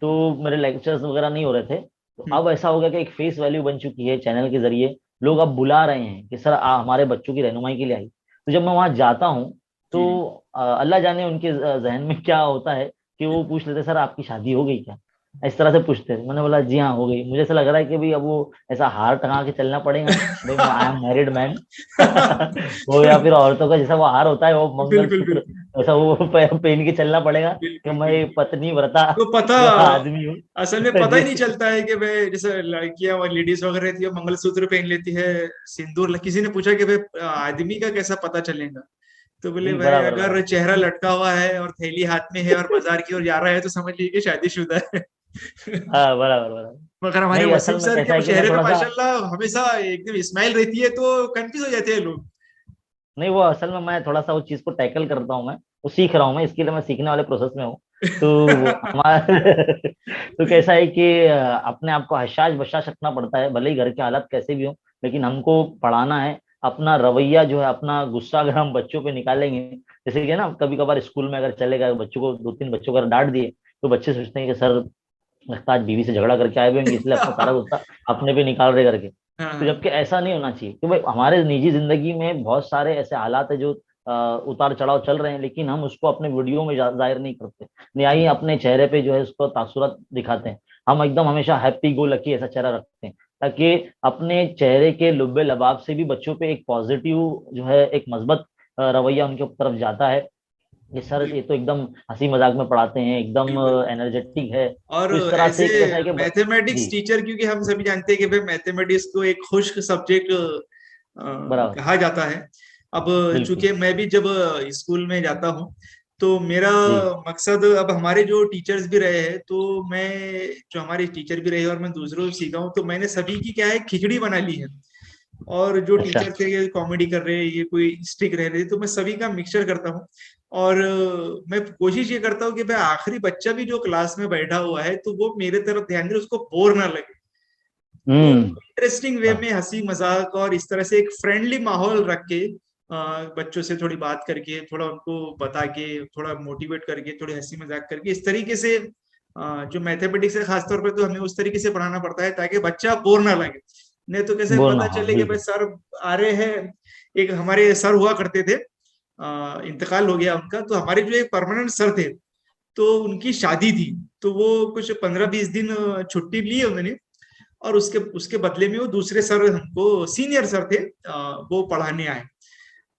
तो मेरे लेक्चर्स वगैरह नहीं हो रहे थे। तो अब ऐसा हो गया कि एक फेस वैल्यू बन चुकी है चैनल के जरिए। लोग अब बुला रहे हैं कि सर हमारे बच्चों की रहनुमाई के लिए आई। तो जब मैं वहां जाता हूँ, तो जी अल्लाह जाने उनके जहन में क्या होता है, कि वो पूछ लेते सर आपकी शादी हो गई क्या, इस तरह से पूछते थे। मैंने बोला जी हाँ हो गई। मुझे ऐसा लग रहा है कि भाई अब वो ऐसा हार टंगा के चलना पड़ेगा, भाई आई एम मैरिड मैन। वो या फिर औरतों का जैसा वो हार होता है, वो मंगल बिल्कुल सूत्र, बिल्कुल ऐसा वो पहन के चलना पड़ेगा कि बिल्कुल मैं बिल्कुल। पत्नी व्रता तो पता, जो आदमी हूँ। असल में पता ही जी। नहीं चलता है कि भाई जैसे लड़कियां और लेडीज वगैरह रहती है मंगलसूत्र पहन लेती है, सिंदूर किसी ने पूछा कि भाई आदमी का कैसा पता चलेगा। तो बोले जी, भाई बराबर अगर बराबर। चेहरा लटका हुआ है और थैली हाथ में है और बाजार की ओर जा रहा है तो समझ लीजिए कि शादीशुदा है। हाँ, बराबर बराबर। मगर हमारे नहीं, वसीम असल में सर कैसा के है कि मैं चेहरे पे थोड़ा सा, माशाल्लाह हमेशा एकदम स्माइल रहती है, तो कंफ्यूज हो जाते हैं लोग। नहीं वो असल में मैं थोड़ा सा उस चीज को टैकल करता हूँ। मैं वो सीख रहा हूँ, मैं इसके लिए मैं सीखने वाले प्रोसेस में हूँ। तो हमारा तो कैसा है कि अपने आप को हशाश बशाश रखना पड़ता है, भले ही घर के हालात कैसे भी हो, लेकिन हमको पढ़ाना है। अपना रवैया जो है, अपना गुस्सा अगर हम बच्चों पे निकालेंगे, जैसे कि ना कभी कभार स्कूल में अगर चले गए बच्चों को, 2 3 बच्चों को अगर डांट दिए, तो बच्चे सोचते हैं कि सर लगता है आज बीवी से झगड़ा करके आए हुए होंगे, इसलिए अपना सारा गुस्सा अपने पे निकाल रहे करके। तो हाँ जबकि ऐसा नहीं होना चाहिए, कि भाई हमारे निजी जिंदगी में बहुत सारे ऐसे हालात है जो उतार चढ़ाव चल रहे हैं, लेकिन हम उसको अपने वीडियो में जाहिर नहीं करते, ना ही अपने चेहरे पे जो है उसको तासुरात दिखाते हैं। हम एकदम हमेशा हैप्पी गो लकी ऐसा चेहरा रखते हैं, ताकि अपने चेहरे के लुब्बे लबाब से भी बच्चों पे एक पॉजिटिव जो है एक मस्बत रवैया उनके तरफ जाता है। ये सर ये तो एकदम हंसी मजाक में पढ़ाते हैं, एकदम बिल्कुल। एनर्जेटिक है। और तो इस तरह एज से ए कैसा है कि मैथमेटिक्स जी टीचर, क्योंकि हम सभी जानते हैं कि भाई मैथमेटिक्स को एक खुश्क सब्जेक्ट बराबर, कहा जाता है। अब बिल्कुल चूंकि मैं भी जब स्कूल में जाता हूँ, तो मेरा जी, मकसद, अब हमारे जो टीचर्स भी रहे हैं, तो मैं जो हमारे टीचर भी रहे और मैं दूसरों से सीखा हूँ, तो मैंने सभी की क्या है खिचड़ी बना ली है। और जो अच्छा, टीचर थे ये कॉमेडी कर रहे हैं, ये कोई स्टिक रह रहे, तो मैं सभी का मिक्सचर करता हूँ। और मैं कोशिश ये करता हूँ कि भाई आखिरी बच्चा भी जो क्लास में बैठा हुआ है, तो वो मेरे तरफ ध्यान दे, उसको बोर ना लगे। वो हम्म, इंटरेस्टिंग वे वाह, में हंसी मजाक और इस तरह से एक फ्रेंडली माहौल रख के, बच्चों से थोड़ी बात करके, थोड़ा उनको बता के, थोड़ा मोटिवेट करके, थोड़ी हंसी मजाक करके, इस तरीके से जो मैथमेटिक्स है खासतौर पे, तो हमें उस तरीके से पढ़ाना पड़ता है ताकि बच्चा बोर ना लगे। नहीं तो कैसे बोलना, पता हाँ चले कि भाई बिल्कुल, सर आ रहे हैं। एक हमारे सर हुआ करते थे, इंतकाल हो गया उनका, तो हमारे जो एक परमानेंट सर थे, तो उनकी शादी थी। तो वो कुछ 15-20 दिन छुट्टी ली है उन्होंने, और उसके उसके बदले में वो दूसरे सर, हमको सीनियर सर थे, वो पढ़ाने आए।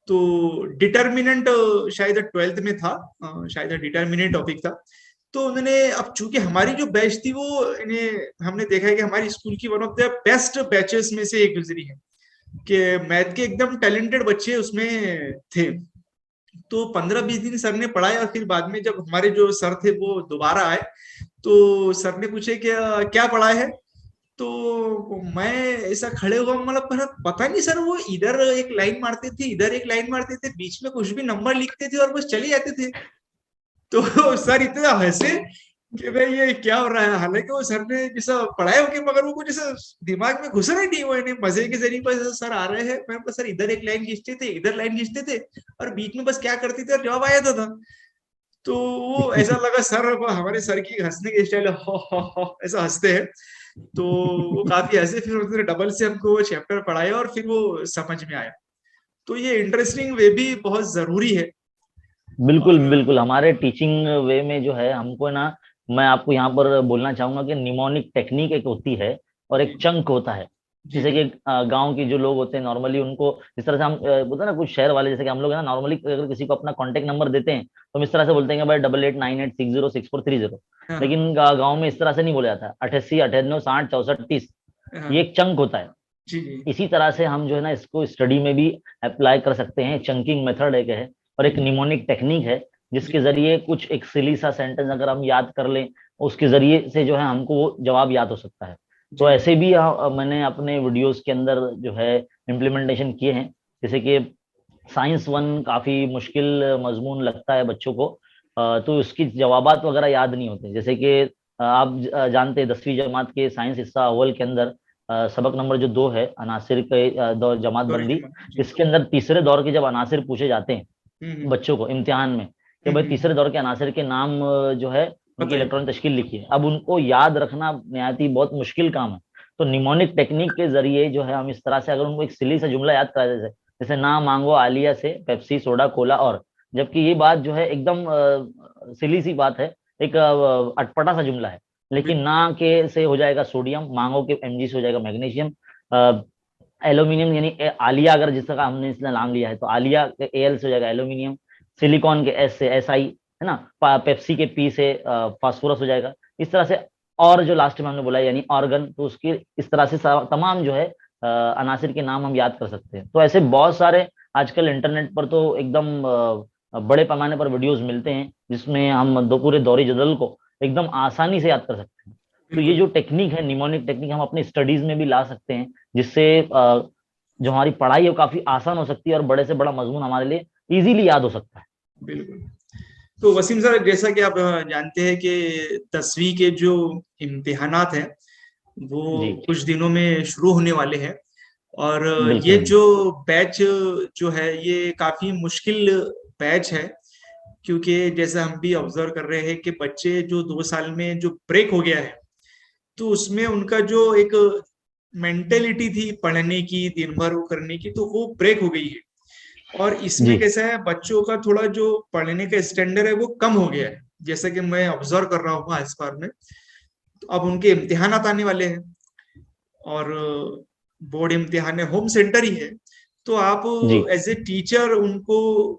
तो डिटर्मिनेंट शायद 12th में था, शायद डिटर्मिनेंट टॉपिक था। तो उन्होंने, अब चूंकि हमारी जो बैच थी वो, इन्हें हमने देखा है कि हमारी स्कूल की one of the best batches में से एक गुजरी है, कि मैथ के एकदम टैलेंटेड बच्चे उसमें थे। तो 15-20 दिन सर ने पढ़ाया, और फिर बाद में जब हमारे जो सर थे वो दोबारा आए, तो सर ने पूछे कि क्या पढ़ाए है। तो मैं ऐसा खड़े हुआ, मतलब पता नहीं सर, वो इधर एक लाइन मारते थे, इधर एक लाइन मारते थे, बीच में कुछ भी नंबर लिखते थे और बस चले जाते थे। तो सर इतना हंसे कि भाई ये क्या हो रहा है। हालांकि वो सर ने जैसा पढ़ाया होगा, मगर वो कुछ ऐसा दिमाग में घुस रहा नहीं, वो इन्हें मजे के जरिए बस सर आ रहे हैं, मैं बस सर इधर एक लाइन खींचते थे, इधर लाइन खींचते थे, और बीच में बस क्या करते थे और जवाब आ जाता था। तो वो ऐसा लगा सर, हमारे सर की हंसने की स्टाइल, हो ऐसा हंसते हैं। तो वो काफी हंसे, फिर उन्होंने डबल से हमको वो चैप्टर पढ़ाया और फिर वो समझ में आया। तो ये इंटरेस्टिंग वे भी बहुत जरूरी है। बिल्कुल और बिल्कुल। हमारे टीचिंग वे में जो है हमको ना, मैं आपको यहाँ पर बोलना चाहूंगा कि निमोनिक टेक्निक एक होती है और जी एक चंक होता है। जी जैसे जी कि गांव के जो लोग होते हैं नॉर्मली, उनको इस तरह से हम बोलते हैं ना, कुछ शहर वाले, जैसे कि हम लोग है ना, नॉर्मली अगर किसी को अपना कॉन्टेक्ट नंबर देते हैं तो हम इस तरह से बोलते हैं कि भाई 8898606430। हाँ लेकिन गाँव में इस तरह से नहीं बोला जाता, 88 98 60 64 30। ये हाँ एक चंक होता है। जी जी इसी तरह से हम जो है ना इसको स्टडी में भी अप्लाई कर सकते हैं। चंकिंग मेथड एक है और एक निमोनिक टेक्निक है, जी जिसके जरिए कुछ एक सिली सा सेंटेंस अगर हम याद कर लें, उसके जरिए से जो है हमको वो जवाब याद हो सकता है। तो जी ऐसे भी मैंने अपने वीडियोस के अंदर जो है इम्प्लीमेंटेशन किए हैं। जैसे कि साइंस वन काफी मुश्किल मजमून लगता है बच्चों को, तो उसकी जवाबात वगैरह याद नहीं होते। जैसे कि आप जानते हैं 10वीं जमात के साइंस हिस्सा अव्वल के अंदर सबक नंबर जो 2 है, अनासिर के दौर जमात दौर बंदी। जमा जी इसके अंदर तीसरे दौर के जब अनासिर पूछे जाते हैं हम्म बच्चों को इम्तिहान में, कि भाई हम्म तीसरे दौर के अनासिर के नाम जो है उनकी बताइए। इलेक्ट्रॉनिक तश्कील लिखिए। अब उनको याद रखना निहायत ही बहुत मुश्किल काम है। तो निमोनिक टेक्निक के जरिए जो है हम इस तरह से अगर उनको एक सिली सा जुमला याद करा, जैसे जैसे ना मांगो आलिया से पेप्सी सोडा कोला, और जबकि ये बात जो है एकदम सिली सी बात है, एक अटपटा सा जुमला है। लेकिन बिल्कुल ना के से हो जाएगा सोडियम, मांगो के एमजी से हो जाएगा मैग्नीशियम, एल्यूमिनियम यानी आलिया, अगर जिसका हमने इसने नाम लिया है तो आलिया के एल से हो जाएगा एल्यूमिनियम, सिलिकॉन के एस से SI, है ना, पेप्सी के पी से फास्फोरस हो जाएगा। इस तरह से, और जो लास्ट में हमने बोला यानी ऑर्गन, तो उसकी इस तरह से तमाम जो है अनासिर के नाम हम याद कर सकते हैं। तो ऐसे बहुत सारे आजकल इंटरनेट पर तो एकदम बड़े पैमाने पर वीडियोस मिलते हैं, जिसमें हम दो पूरे दौरी जदल को एकदम आसानी से याद कर सकते हैं। तो ये बिल्कुल जो टेक्निक है निमोनिक टेक्निक, हम अपनी स्टडीज में भी ला सकते हैं, जिससे जो हमारी पढ़ाई है वो काफी आसान हो सकती है और बड़े से बड़ा मजमून हमारे लिए इजीली याद हो सकता है। बिल्कुल। तो वसीम सर, जैसा कि आप जानते हैं कि 10वीं के जो इम्तिहानात हैं वो जी कुछ दिनों में शुरू होने वाले हैं। और ये बिल्कुल, जो बैच जो है ये काफी मुश्किल बैच है, क्योंकि जैसा हम भी ऑब्जर्व कर रहे हैं कि बच्चे जो 2 साल में जो ब्रेक हो गया है, तो उसमें उनका जो एक मेंटेलिटी थी पढ़ने की, दिन भर वो करने की, तो वो ब्रेक हो गई है। और इसमें जी कैसा है, बच्चों का थोड़ा जो पढ़ने का स्टैंडर्ड है वो कम हो गया है, जैसे कि मैं ऑब्जर्व कर रहा हूँ इस बार में। तो अब उनके इम्तिहानात आने वाले हैं, और बोर्ड इम्तिहान है, होम सेंटर ही है। तो आप जी एज ए टीचर उनको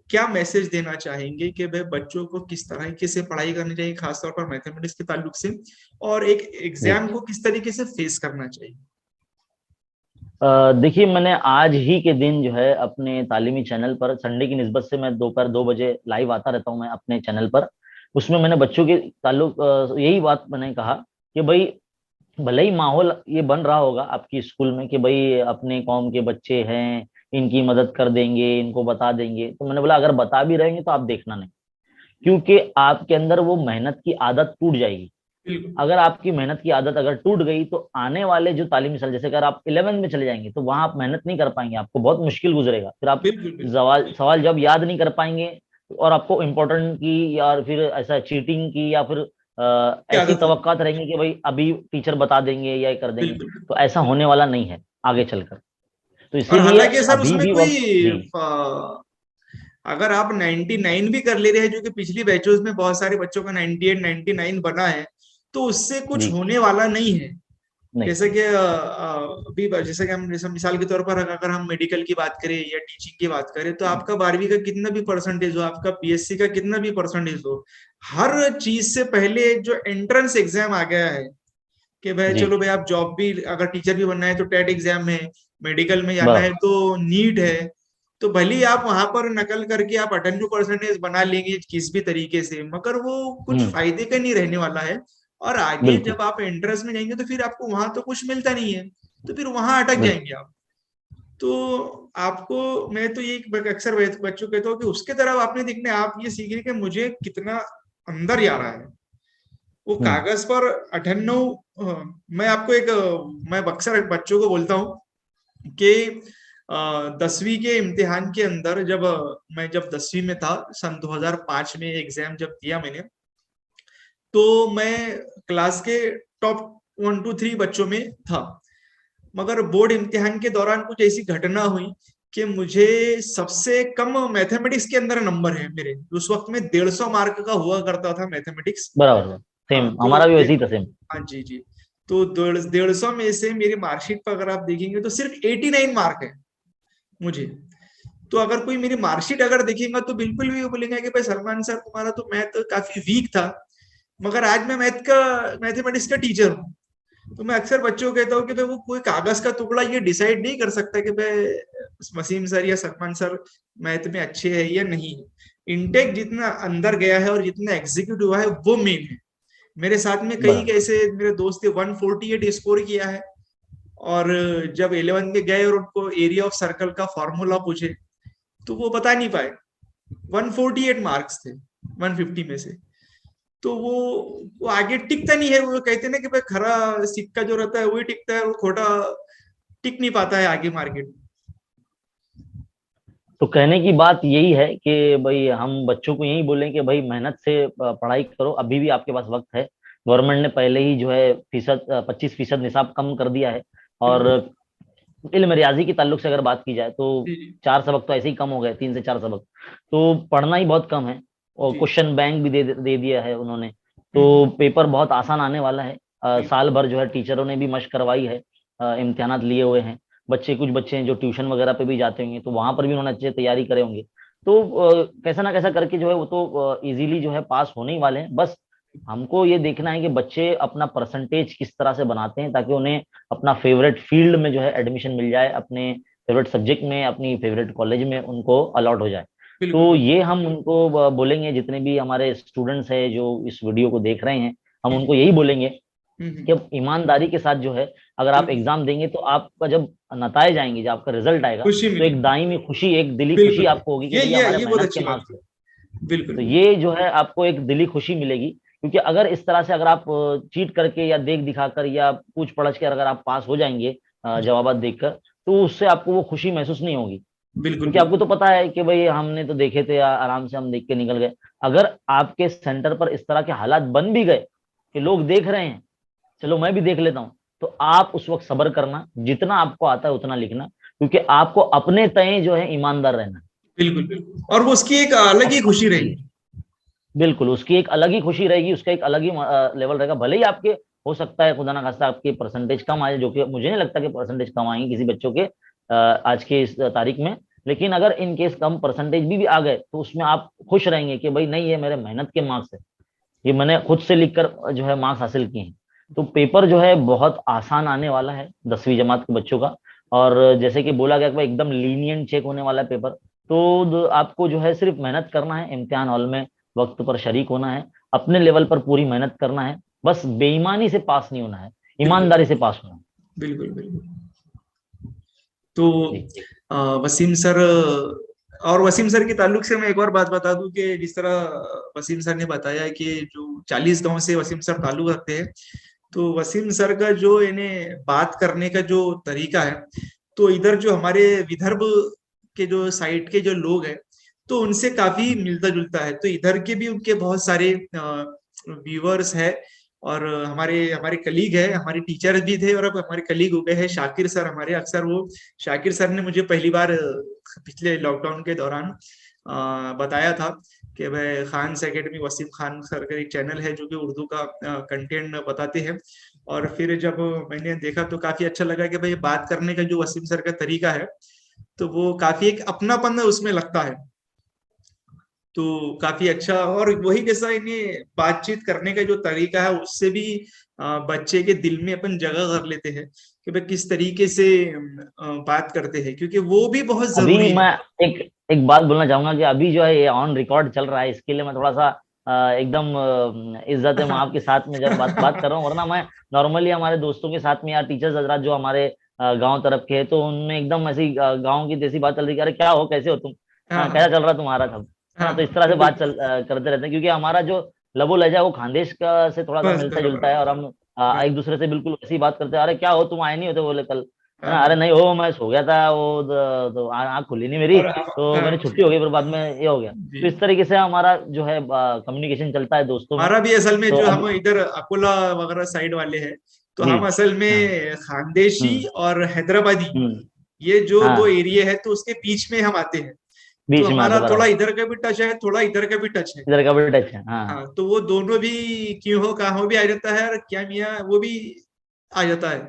क्या मैसेज देना चाहेंगे कि भाई बच्चों को किस तरीके से पढ़ाई करनी चाहिए, खासतौर पर मैथमेटिक्स के ताल्लुक से, और एक जी। एग्जाम को किस तरीके से फेस करना चाहिए? देखिए, मैंने आज ही के दिन जो है अपने तालीमी चैनल पर, संडे की निस्बत से मैं दोपहर 2 बजे लाइव आता रहता हूँ मैं अपने चैनल पर। उसमें मैंने बच्चों के ताल्लुक यही बात मैंने कहा कि भाई, भले ही माहौल ये बन रहा होगा आपकी स्कूल में कि भाई अपने कौम के बच्चे हैं, इनकी मदद कर देंगे, इनको बता देंगे, तो मैंने बोला अगर बता भी रहेंगे तो आप देखना नहीं, क्योंकि आपके अंदर वो मेहनत की आदत टूट जाएगी। बिल्कुल अगर आपकी मेहनत की आदत अगर टूट गई तो आने वाले जो तालीमी साल, जैसे अगर आप 11th में चले जाएंगे तो वहां आप मेहनत नहीं कर पाएंगे, आपको बहुत मुश्किल गुजरेगा, फिर आप बिल्कुल बिल्कुल सवाल सवाल जब याद नहीं कर पाएंगे, और आपको इम्पोर्टेंट की या फिर ऐसा चीटिंग की या फिर की ऐसी आदत हो। तवक्कात रहेंगी कि भाई अभी टीचर बता देंगे या ये कर देंगे, बिल्कुल। तो ऐसा होने वाला नहीं है आगे चलकर। तो और इसीलिए हालांकि सर अभी उसमें भी कोई वक्त। जी अगर आप 99 भी कर ले रहे हैं, जो कि पिछली बैचेस में बहुत सारे बच्चों का 98 99 बना है, तो उससे कुछ जी। होने वाला नहीं है। नहीं। जैसे कि अभी जैसे कि हम जैसे मिसाल के तौर पर अगर हम मेडिकल की बात करें या टीचिंग की बात करें, तो आपका 12वीं का कितना भी परसेंटेज हो, आपका बीएससी का कितना भी परसेंटेज हो, हर चीज से पहले एक जो एंट्रेंस एग्जाम आ गया है कि भाई जी चलो भाई, आप जॉब भी अगर टीचर भी बनना है तो टेट एग्जाम है, मेडिकल में जाना है बस। तो नीट है। तो भले ही आप वहां पर नकल करके आप 98% बना लेंगे किस भी तरीके से, मगर वो कुछ हम्म। फायदे का नहीं रहने वाला है। और आगे बिल्कुल जब आप एंट्रेंस में जाएंगे तो फिर आपको वहां तो कुछ मिलता नहीं है, तो फिर वहां अटक बिल्कुल। जाएंगे आप। तो आपको, मैं तो ये अक्सर बच्चों को कहता हूँ कि उसके तरफ आपने देखना है, आप ये सीखिए कि मुझे कितना अंदर जा रहा है। वो हम्म। कागज पर 98, मैं आपको एक मैं अक्सर बच्चों को बोलता हूँ कि 10वीं के इम्तिहान के अंदर, जब मैं जब 10वीं में था, सन 2005 में एग्जाम जब दिया मैंने, तो मैं क्लास के टॉप 1 2 3 बच्चों में था। मगर बोर्ड इम्तिहान के दौरान कुछ ऐसी घटना हुई कि मुझे सबसे कम मैथमेटिक्स के अंदर नंबर है मेरे, उस वक्त में 150 मार्क का हुआ करता था मैथमेटिक्स। बराबर। हाँ सेम तो हमारा भी वैसे ही था, सेम। हाँ जी जी। तो 150 में से मेरी मार्कशीट पर अगर आप देखेंगे तो सिर्फ 89 मार्क है मुझे। तो अगर कोई मेरी मार्कशीट अगर देखेगा तो बिल्कुल भी वो बोलेंगे कि भाई सलमान सर, तुम्हारा तो मैथ काफी वीक था, मगर आज मैं मैथमेटिक्स का टीचर हूँ। तो मैं अक्सर बच्चों को कहता हूँ कि भाई वो कोई कागज का टुकड़ा ये डिसाइड नहीं कर सकता कि भाई वसीम सर या सलमान सर मैथ में अच्छे है या नहीं। इंटेक जितना अंदर गया है और जितना एग्जीक्यूट हुआ है वो मेन है। मेरे साथ में कई बराबर। ऐसे मेरे दोस्त थे 148 स्कोर किया है, और जब 11th में गए और उनको एरिया ऑफ सर्कल का फॉर्मूला पूछे तो वो बता नहीं पाए। 148 मार्क्स थे 150 में से। तो वो आगे टिकता नहीं है, वो कहते हैं ना कि भाई खरा सिक्का जो रहता है वही टिकता है, वो खोटा टिक नहीं पाता है आगे मार्केट में। तो कहने की बात यही है कि भाई हम बच्चों को यही बोलें कि भाई मेहनत से पढ़ाई करो, अभी भी आपके पास वक्त है। गवर्नमेंट ने पहले ही जो है 25% निसाब कम कर दिया है। और बिल्कुल। इल्म रियाजी के ताल्लुक से अगर बात की जाए तो जी जी 4 सबक तो ऐसे ही कम हो गए, 3 से 4 सबक। तो पढ़ना ही बहुत कम है। और जी। क्वेश्चन बैंक भी दे दिया है उन्होंने। हम्म। तो पेपर बहुत आसान आने वाला है। बिल्कुल साल भर जो है टीचरों ने भी मशक करवाई है, इम्तिहानात लिए हुए हैं। बच्चे, कुछ बच्चे हैं जो ट्यूशन वगैरह पे भी जाते होंगे, तो वहां पर भी उन्होंने अच्छे तैयारी करे होंगे। तो कैसा ना कैसा करके जो है वो तो इजीली जो है पास होने ही वाले हैं। बस हमको ये देखना है कि बच्चे अपना परसेंटेज किस तरह से बनाते हैं, ताकि उन्हें अपना फेवरेट फील्ड में जो है एडमिशन मिल जाए, अपने फेवरेट सब्जेक्ट में, अपनी फेवरेट कॉलेज में उनको अलॉट हो जाए। बिल्कुल तो बिल्कुल। ये हम उनको बोलेंगे, जितने भी हमारे स्टूडेंट्स हैं जो इस वीडियो को देख रहे हैं, हम हम्म उनको यही बोलेंगे कि हम्म। अब ईमानदारी के साथ जो है, अगर आप बिल्कुल। एग्जाम देंगे तो आपका जब नताइज आएंगे, जब आपका रिजल्ट आएगा, खुशी तो एक मिलेगी। दायमी खुशी, एक दिली खुशी बिल्कुल बिल्कुल। आपको होगी कि भैया हमारे ये बहुत मेहनत अच्छी के बात मार्क्स है। है। बिल्कुल तो बिल्कुल। ये जो है आपको एक दिली खुशी मिलेगी, क्योंकि अगर इस तरह से अगर आप चीट करके या देख दिखाकर या पूछ पढ़छ के अगर आप पास हो जाएंगे जी। जवाब देखकर, तो उससे आपको वो खुशी महसूस नहीं होगी। बिल्कुल क्योंकि आपको बिल्कुल। तो पता है कि भाई हमने तो देखे थे, आराम से हम देख के निकल गए। अगर आपके सेंटर पर इस तरह के हालात बन भी गए कि लोग देख रहे हैं, चलो मैं भी देख लेता हूँ, तो आप उस वक्त सब्र करना, जितना आपको आता है उतना लिखना, क्योंकि आपको अपने तय जो है ईमानदार रहना है। बिल्कुल बिल्कुल, और वो उसकी एक अलग ही खुशी जी, रहेगी। बिल्कुल उसकी एक अलग ही खुशी रहेगी, उसका एक अलग ही लेवल रहेगा। भले ही आपके हो सकता है खुदा ना खास्ता आपके परसेंटेज कम आए, जो कि मुझे नहीं लगता कि परसेंटेज कम आएंगे किसी बच्चों के आज के इस तारीख में, लेकिन अगर इन केस कम परसेंटेज भी आ गए तो उसमें आप खुश रहेंगे कि भाई नहीं, ये मेरे मेहनत के मार्क्स है, ये मैंने खुद से लिखकर जो है मार्क्स हासिल किए हैं। तो पेपर जो है बहुत आसान आने वाला है 10वीं जमात के बच्चों का। और जैसे कि बोला गया कि भाई एकदम लीनियंट चेक होने वाला है पेपर। तो आपको जो है सिर्फ मेहनत करना है, इम्तिहान हॉल में वक्त पर शरीक होना है, अपने लेवल पर पूरी मेहनत करना है, बस बेईमानी से पास नहीं होना है, बिल्कुल ईमानदारी से पास होना है। बिल्कुल बिल्कुल। तो जी वसीम सर, और वसीम सर के ताल्लुक से मैं एक और बात बता दूं कि जिस तरह वसीम सर ने बताया कि जो 40 गांव से वसीम सर ताल्लुक रखते हैं, तो वसीम सर का जो इन्हें बात करने का जो तरीका है, तो इधर जो हमारे विदर्भ के जो साइड के जो लोग हैं, तो उनसे काफी मिलता जुलता है। तो इधर के भी उनके बहुत सारे व्यूअर्स है, और हमारे हमारे कलीग है, हमारे टीचर भी थे और अब हमारे कलीग हो गए हैं शाकिर सर हमारे। अक्सर वो शाकिर सर ने मुझे पहली बार पिछले लॉकडाउन के दौरान बताया था कि भाई खान्स एकेडमी, वसीम खान सर का एक चैनल है जो कि उर्दू का कंटेंट बताते हैं। और फिर जब मैंने देखा तो काफी अच्छा लगा कि भाई बात करने का जो वसीम सर का तरीका है, तो वो काफी एक अपनापन उसमें लगता है। तो काफी अच्छा, और वही जैसा इन्हें बातचीत करने का जो तरीका है उससे भी बच्चे के दिल में अपन जगह कर लेते हैं कि भाई किस तरीके से बात करते हैं, क्योंकि वो भी बहुत अभी जरूरी है। मैं एक एक बात बोलना चाहूंगा कि अभी जो है ये ऑन रिकॉर्ड चल रहा है, इसके लिए मैं थोड़ा सा एकदम इज्जत है माँ के साथ में जब बात बात कर रहा हूँ, वरना मैं नॉर्मली हमारे दोस्तों के साथ में या टीचर्स हजरात जो हमारे गांव तरफ के हैं, तो उनमें एकदम ऐसी गांव की जैसी बात चल रही है, अरे क्या हो, कैसे हो तुम, हाँ हाँ हाँ कैसा चल रहा तुम्हारा सब, है हाँ ना। तो हाँ, इस तरह से बिल्कुल। करते रहते हैं, क्योंकि हमारा जो लबो लहजा है वो खानदेश का से थोड़ा सा बस मिलता बराबर जुलता है, और हम बस। एक दूसरे से बिल्कुल वैसी बात करते हैं, अरे क्या हो तुम आए नहीं होते बोले कल, है हाँ ना, अरे हाँ। नहीं हो मैं सो गया था, वो तो आँख खुली नहीं मेरी, और हम, तो हाँ, मैंने छुट्टी हो गई, फिर बाद में ये हो गया। जी, तो इस तरीके से हमारा जो है कम्युनिकेशन चलता है दोस्तों में। हमारा भी असल में तो जो अब हम इधर अकोला वगैरह साइड वाले हैं, तो जी हम असल हाँ में खानदेशी हम्म और हैदराबादी, हम्म ये जो दो हाँ एरिया है, तो उसके बीच में हम आते हैं। तो बीच में आते हमारा थोड़ा बराबर, इधर का भी टच है, थोड़ा इधर का भी टच है। इधर का भी टच है हाँ हाँ, तो वो दोनों भी क्यों हो कहाँ हो भी आ जाता है, और क्या मियाँ वो भी आ जाता है।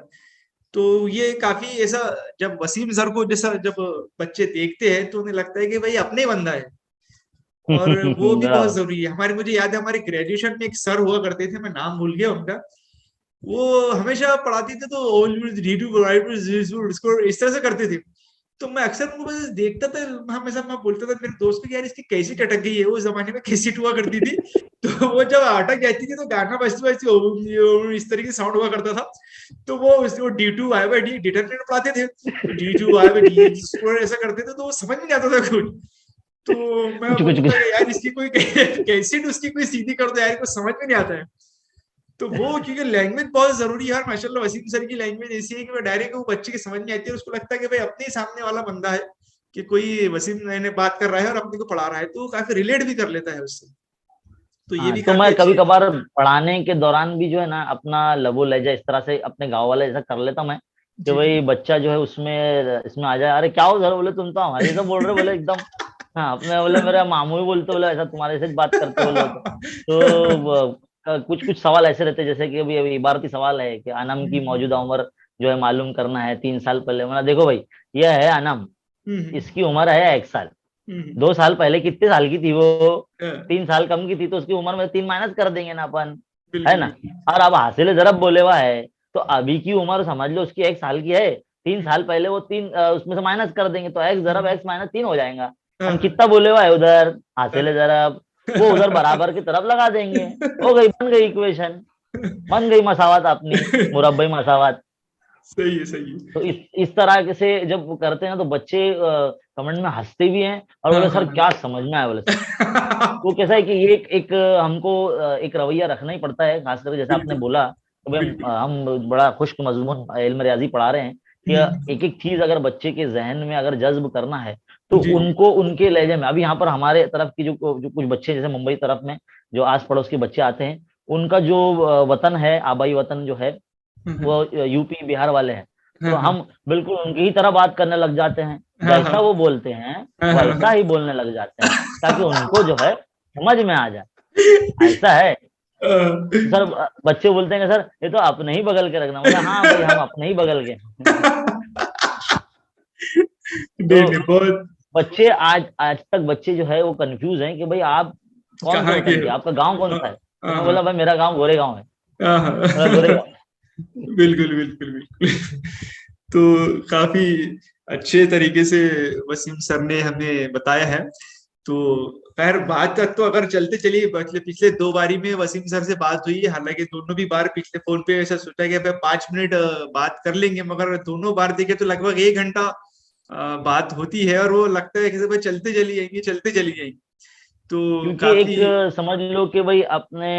तो ये काफी ऐसा, जब वसीम सर को जैसा जब बच्चे देखते हैं तो उन्हें लगता है कि भाई अपने बंदा है। और वो भी बहुत बराबर। जरूरी है। हमारे, मुझे याद है हमारे ग्रेजुएशन में एक सर हुआ करते थे, मैं नाम भूल गया उनका। वो हमेशा पढ़ाते थे तो इस तरह से करते थे। तो मैं अक्सर उनको बस देखता था, हमेशा मैं बोलता था मेरे दोस्त को कि यार इसकी कैसी टटक गई है, वो जमाने में कैसेट हुआ करती थी। तो वो जब अटक जाती थी तो गाना बजते बजते ओम इस तरीके से साउंड हुआ करता था। तो वो D two I by D determinant पढ़ाते थे, तो D two I by D square ऐसा करते थे, तो वो समझ में नहीं आता था कुछ। तो मैं कुछ कुछ बोलता कुछ था कि यार इसकी कोई कैसेट उसकी कोई सीधी कर दो यार, को समझ में नहीं आता है। तो वो क्योंकि लैंग्वेज बहुत जरूरी है, और माशाल्लाह वसीम सर की लैंग्वेज ऐसी है कि वो डायरेक्ट वो बच्चे की समझ में आती है, उसको लगता है कि भाई अपने ही सामने वाला बंदा है, कि कोई वसीम ने बात कर रहा है और अपने को पढ़ा रहा है, तो वो काफी रिलेट भी कर लेता है उससे। तो ये हाँ, भी तो काफी मैं अच्छी कभी है। कभार पढ़ाने के दौरान भी जो है ना अपना लबो लहजा इस तरह से अपने गांव वाला जैसा कर लेता मैं, कि जी जी। भाई बच्चा जो है उसमें इसमें आ जाए, अरे क्या हो सर, बोले तुम तो हमारे जैसा बोल रहे हो, बोले एकदम, हाँ अपने बोले मेरे मामू ही बोलते, बोले ऐसा तुम्हारे से बात करते बोले हो तो कुछ कुछ सवाल ऐसे रहते हैं, जैसे कि अभी अभी इबारती सवाल है कि अनम की मौजूदा उम्र जो है मालूम करना है 3 साल पहले, मैंने देखो भाई यह है अनम, हम्म इसकी उम्र है 1 साल, हम्म, 2 साल पहले कितने साल की थी वो, हाँ, 3 साल कम की थी, तो उसकी उम्र में 3 माइनस कर देंगे ना अपन, है बिल्कुल ना। बिल्कुल। और अब हासिल जरब बोले हुआ है, तो अभी की उम्र समझ लो उसकी 1 साल की है, 3 साल पहले वो तीन उसमें से माइनस कर देंगे, तो एक्स जरब हम्म, एक्स माइनस 3 हो जाएगा। हाँ हम हाँ कितना बोले हुआ है उधर हासिल हाँ। जरब, वो उधर बराबर की तरफ लगा देंगे, हो गई, बन गई इक्वेशन, बन गई मसावत अपनी, मुरब्बई मसावत। सही है सही तो है। इस तरह से जब वो करते हैं तो बच्चे कमेंट में हंसते भी हैं, और हाँ बोले हाँ सर क्या समझ में आया, बोले सर। हाँ। वो कैसा है कि ये एक हमको एक रवैया रखना ही पड़ता है, खासकर जैसे आपने बिल्कुल बोला तो भाई बिल्कुल। हम बड़ा खुश्क मजमून इल्म रियाजी पढ़ा रहे हैं, कि एक एक चीज अगर बच्चे के जहन में अगर जज्ब करना है, तो जी जी। उनको उनके लहजे में, अभी यहाँ पर हमारे तरफ की जो कुछ बच्चे जैसे मुंबई तरफ में जो आस पड़ोस के बच्चे आते हैं, उनका जो वतन है, आबाई वतन जो है हाँ वो यूपी बिहार वाले हैं, तो हाँ हाँ हम बिल्कुल उनकी ही तरह बात करने लग जाते हैं, हाँ हाँ जैसा वो बोलते हैं हाँ हाँ वैसा हाँ। ही बोलने लग जाते हैं, ताकि उनको जो है समझ में आ जाए। ऐसा है। तो सर बच्चे बोलते हैं कि सर ये तो अपने ही बगल के रखना, बोला हाँ भाई हम अपने ही बगल के। नहीं नहीं, तो बहुत। बच्चे आज आज तक बच्चे जो है वो कंफ्यूज हैं कि भाई आप कौन से कहाँ के वतन के, हो? आपका गांव कौन हाँ सा है। तो मैं हाँ बोला भाई मेरा गांव गोरेगांव है। हाँ बोला गोरेगांव। हाँ। बिल्कुल बिल्कुल बिल्कुल। तो काफी अच्छे तरीके से वसीम सर ने हमें बताया है। तो खैर, बात तक तो अगर चलते चलिए, पिछले पिछले दो बारी में वसीम सर से बात हुई है, हालांकि दोनों भी बार पिछले फोन पे ऐसा सोचा कि भाई 5 मिनट बात कर लेंगे, मगर दोनों बार देखे तो लगभग 1 घंटा बात होती है, और वो लगता है कि भाई चलते चली जाएंगे, चलते चली जाएंगे। तो क्योंकि एक काफी। समझ लो कि भाई अपने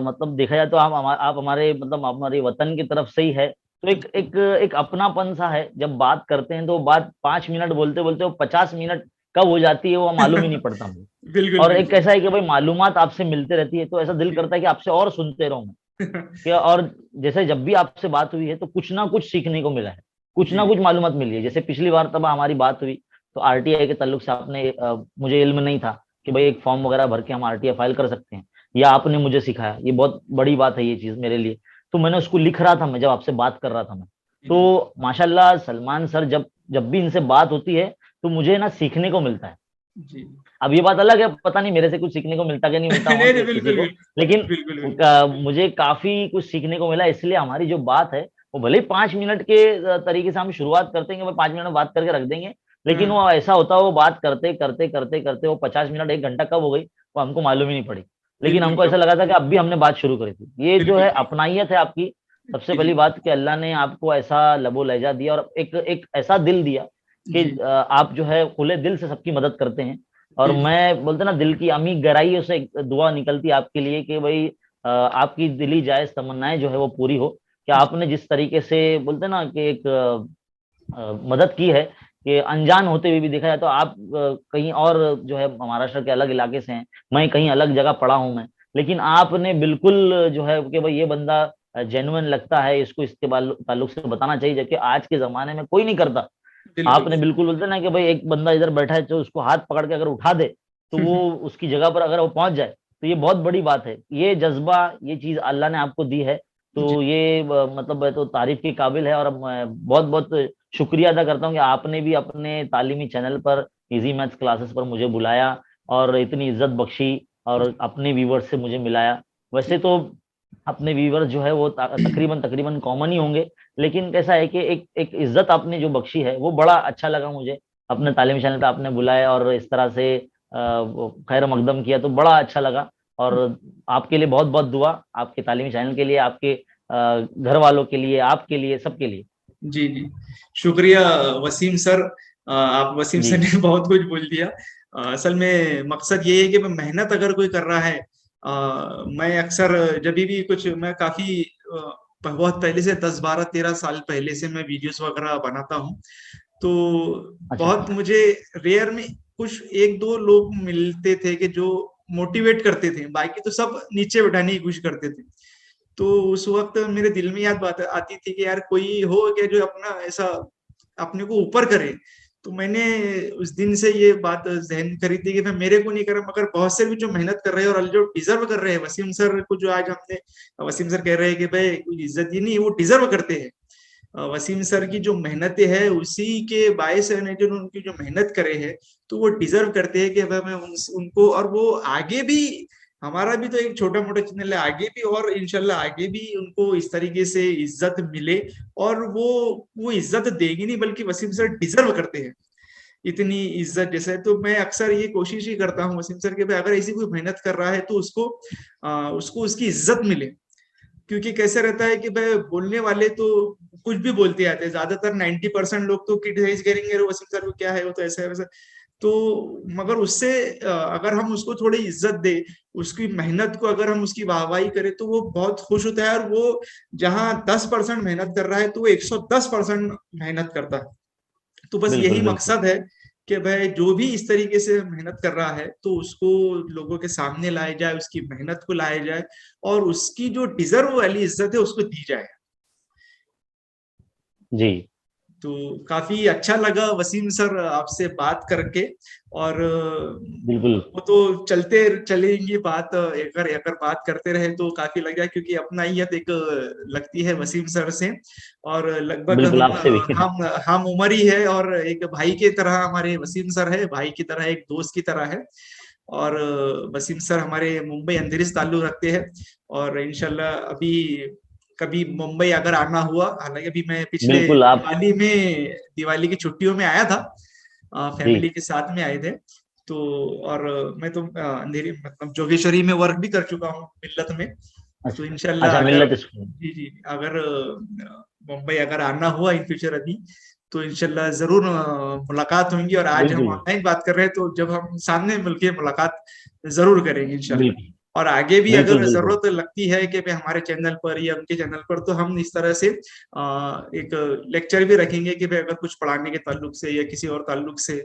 मतलब देखा जाए तो आप हमारे मतलब हमारे वतन की तरफ से ही है, तो एक अपनापन सा है। जब बात करते हैं तो बात 5 मिनट बोलते बोलते वो 50 मिनट कब हो जाती है वो मालूम ही नहीं पड़ता मुझे। बिल्कुल और एक बिल्कुल। ऐसा है कि भाई मालूमात आपसे मिलते रहती है, तो ऐसा दिल जी। करता है कि आपसे और सुनते रहूं मैं। कि और जैसे जब भी आपसे बात हुई है तो कुछ ना कुछ सीखने को मिला है, कुछ जी ना कुछ मालूमात मिली है। जैसे पिछली बार तब हमारी बात हुई तो आरटीआई के ताल्लुक से आपने मुझे इल्म नहीं था कि भाई एक फॉर्म वगैरह भर के हम आरटीआई फाइल कर सकते हैं, या आपने मुझे सिखाया। ये बहुत बड़ी बात है ये चीज मेरे लिए। तो मैंने उसको लिख रहा था मैं, जब आपसे बात कर रहा था मैं। जी तो माशाल्लाह सलमान सर जब जब भी इनसे बात होती है तो मुझे ना सीखने को मिलता है। जी। अब ये बात अलग है, पता नहीं मेरे से कुछ सीखने को मिलता कि नहीं मिलता नहीं वहां नहीं, किसी बिल्कुल को, लेकिन बिल्कुल बिल्कुल मुझे काफी कुछ सीखने को मिला। इसलिए हमारी जो बात है वो भले ही 5 मिनट के तरीके से हम शुरुआत करते हैं कि भाई 5 मिनट में बात करके रख देंगे, लेकिन हाँ, वो ऐसा होता है वो बात करते करते करते करते वो 50 मिनट 1 घंटा कब हो गई वो हमको मालूम ही नहीं पड़ी। लेकिन बिल्कुल हमको ऐसा लगा था कि अब भी हमने बात शुरू करी थी। ये जो बिल्कुल है बिल्कुल। अपनाइयत है आपकी। सबसे जी जी पहली बात कि अल्लाह ने आपको ऐसा लबो लहजा दिया और एक एक ऐसा दिल दिया कि जी आप जो है खुले दिल से सबकी मदद करते हैं। और जी मैं बोलते ना दिल की अमी गहराइयों से एक दुआ निकलती है आपके लिए कि भाई आपकी दिली जायज तमन्नाएं जो है वो पूरी हो। कि जी आपने जिस तरीके से बोलते ना कि एक मदद की है, कि अनजान होते हुए भी देखा जाए तो आप कहीं और जो है महाराष्ट्र के अलग इलाके से हैं, मैं कहीं अलग जगह पढ़ा हूं मैं, लेकिन आपने बिल्कुल जो है कि भाई ये बंदा जेन्युइन लगता है, इसको इसके ताल्लुक से बताना चाहिए, जबकि आज के जमाने में कोई नहीं करता। बिल्कुल। आपने बिल्कुल बोलते ना कि भाई एक बंदा इधर बैठा है तो उसको हाथ पकड़ के अगर उठा दे तो वो उसकी जगह पर अगर वो पहुंच जाए तो ये बहुत बड़ी बात है। ये जज्बा ये चीज अल्लाह ने आपको दी है। जी तो ये मतलब है तो तारीफ के काबिल है। और मैं बहुत बहुत शुक्रिया अदा करता हूँ कि आपने भी अपने तालीमी चैनल पर इजी मैथ्स क्लासेस पर मुझे बुलाया और इतनी इज्जत बख्शी और अपने व्यूवर्स से मुझे मिलाया। वैसे तो अपने व्यूवर्स जो है वो तकरीबन तकरीबन कॉमन ही होंगे, लेकिन कैसा है कि एक एक इज्जत आपने जो बख्शी है वो बड़ा अच्छा लगा मुझे। अपने तालीम चैनल पे आपने बुलाया और इस तरह से वो खैर मकदम किया तो बड़ा अच्छा लगा। और आपके लिए बहुत बहुत दुआ, आपके तालीमी चैनल के लिए, आपके घर वालों के लिए, आपके लिए, सबके लिए। जी जी। शुक्रिया वसीम सर। आप वसीम जी सर ने बहुत कुछ बोल दिया। असल में मकसद ये है कि मैं मेहनत अगर कोई कर रहा है, मैं अक्सर जब भी कुछ, मैं काफी बहुत पहले से 10 12 13 साल पहले से मैं वीडियोस वगैरह बनाता हूँ। तो अच्छा। बहुत मुझे रेयर में कुछ एक दो लोग मिलते थे कि जो मोटिवेट करते थे, बाकी तो सब नीचे बैठाने की कोशिश करते थे। तो उस वक्त मेरे दिल में याद बात आती थी कि यार कोई हो क्या जो अपना ऐसा अपने को ऊपर करे। तो मैंने उस दिन से ये बात जहन करी थी कि मैं मेरे को नहीं कर रहा, मगर बहुत से भी जो मेहनत कर रहे हैं और जो डिजर्व कर रहे हैं, वसीम सर को जो आज हमने, वसीम सर कह रहे हैं कि भाई कोई इज्जत ही नहीं, वो डिजर्व करते हैं। वसीम सर की जो मेहनतें है उसी के बायस है, जो उनकी जो मेहनत करे है, तो वो डिजर्व करते हैं कि भाई मैं उनको, और वो आगे भी, हमारा भी तो एक छोटा मोटा चैनल है, आगे भी और इंशाल्लाह आगे भी उनको इस तरीके से इज्जत मिले। और वो इज्जत देगी नहीं, बल्कि वसीम सर डिजर्व करते हैं इतनी इज्जत। जैसे तो मैं अक्सर ये कोशिश ही करता हूँ वसीम सर के भाई अगर ऐसी कोई मेहनत कर रहा है तो उसको उसकी इज्जत मिले। क्योंकि कैसे रहता है कि भाई बोलने वाले तो कुछ भी बोलते आते हैं, ज्यादातर 90% लोग तो क्रिटिसाइज करेंगे, "अरे वसीम सर को क्या है, वो तो ऐसा है वैसा है।" तो मगर उससे अगर हम उसको थोड़ी इज्जत दे, उसकी मेहनत को अगर हम उसकी वाहवाही करें, तो वो बहुत खुश होता है, और वो जहाँ 10% मेहनत कर रहा है तो वो 110% मेहनत करता है। तो बस यही बिल्कुल बिल्कुल। मकसद है कि भाई जो भी इस तरीके से मेहनत कर रहा है तो उसको लोगों के सामने लाया जाए, उसकी मेहनत को लाया जाए, और उसकी जो डिजर्व वाली इज्जत है उसको दी जाए। जी तो काफी अच्छा लगा वसीम सर आपसे बात करके। और बिल्कुल वो तो चलते चलेंगी बात, अगर अगर बात करते रहे तो काफी लग जाए, क्योंकि अपना ही एक लगती है वसीम सर से। और लगभग बिल्कुल आपसे भी। हम उम्र ही है, और एक भाई की तरह हमारे वसीम सर है, भाई की तरह, एक दोस्त की तरह है। और वसीम सर हमारे मुंबई अंधेरी से ताल्लुक रखते हैं। और इंशाल्लाह अभी कभी मुंबई अगर आना हुआ, हालांकि अभी मैं पिछले बिल्कुल आप। दिवाली की छुट्टियों में आया था, फैमिली जी। के साथ में आए थे। तो और मैं तो अंधेरी मतलब जोगेश्वरी में वर्क भी कर चुका हूँ, मिल्लत में। तो अच्छा। इंशाल्लाह अच्छा, अगर, मिल्लत स्कूल। जी जी, अगर मुंबई अगर आना हुआ इन फ्यूचर अभी, तो इंशाल्लाह जरूर मुलाकात होंगी। और आज हम बिल्कुल ऑनलाइन बात कर रहे हैं, तो जब हम सामने मिलके मुलाकात जरूर करेंगे इंशाल्लाह। बिल्कुल और आगे भी बिल्कुल अगर बिल्कुल जरूरत लगती है कि भाई हमारे चैनल पर या उनके चैनल पर, तो हम इस तरह से एक लेक्चर भी रखेंगे कि भाई अगर कुछ पढ़ाने के ताल्लुक से या किसी और ताल्लुक से,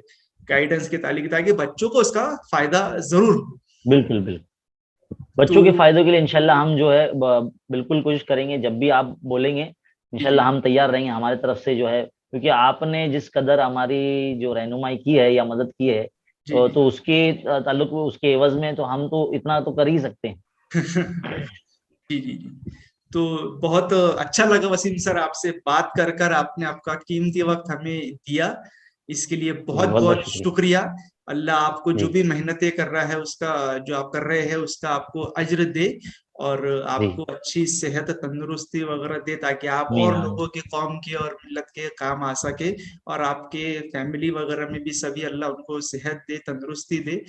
गाइडेंस के ताल्लुक, ताकि बच्चों को उसका फायदा जरूर हो। बिल्कुल बिल्कुल। तो बच्चों के फायदों के लिए इंशाल्लाह हम जो है बिल्कुल कोशिश करेंगे, जब भी आप बोलेंगे जी जी इंशाल्लाह हम तैयार रहेंगे हमारी तरफ से जो है, क्योंकि आपने जिस कदर हमारी जो रहनुमाई की है या मदद की है, जी जी तो उसके ताल्लुक में, उसके एवज में तो हम तो इतना तो कर ही सकते हैं। जी जी जी। तो बहुत अच्छा लगा वसीम सर आपसे बात कर कर, आपने आपका कीमती वक्त हमें दिया, इसके लिए जी बहुत बहुत बहुत बहुत शुक्रिया। शुक्रिया। अल्लाह आपको जो जी भी मेहनतें कर रहा है उसका, जो आप कर रहे हैं उसका आपको अज्र दे। और जी। आपको अच्छी सेहत तंदुरुस्ती वगैरह दे, ताकि आप मीन और आमीन। लोगों के, कौम के और मिल्लत के काम आ सके। और आपके फैमिली वगैरह में भी सभी अल्लाह उनको सेहत दे, तंदुरुस्ती दे।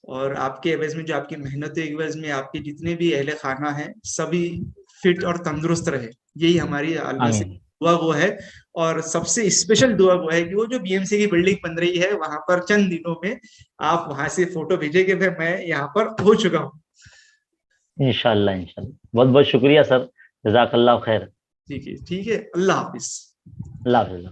और आपके एवज में, जो आपकी मेहनत के एवज में आपके जितने भी अहले खाना है, सभी फिट और तंदुरुस्त रहे, यही हमारी अल्लाह से आमीन। दुआ वो है। और सबसे स्पेशल दुआ वो है कि वो जो बीएमसी की बिल्डिंग बन रही है वहां पर चंद दिनों में आप वहां से फोटो भेजेंगे, फिर मैं यहाँ पर हो चुका हूँ। इंशाल्लाह इंशाल्लाह, बहुत बहुत शुक्रिया सर। जजाकल्लाह खैर। ठीक है, ठीक है, अल्लाह हाफिज। अल्लाह हाफिज।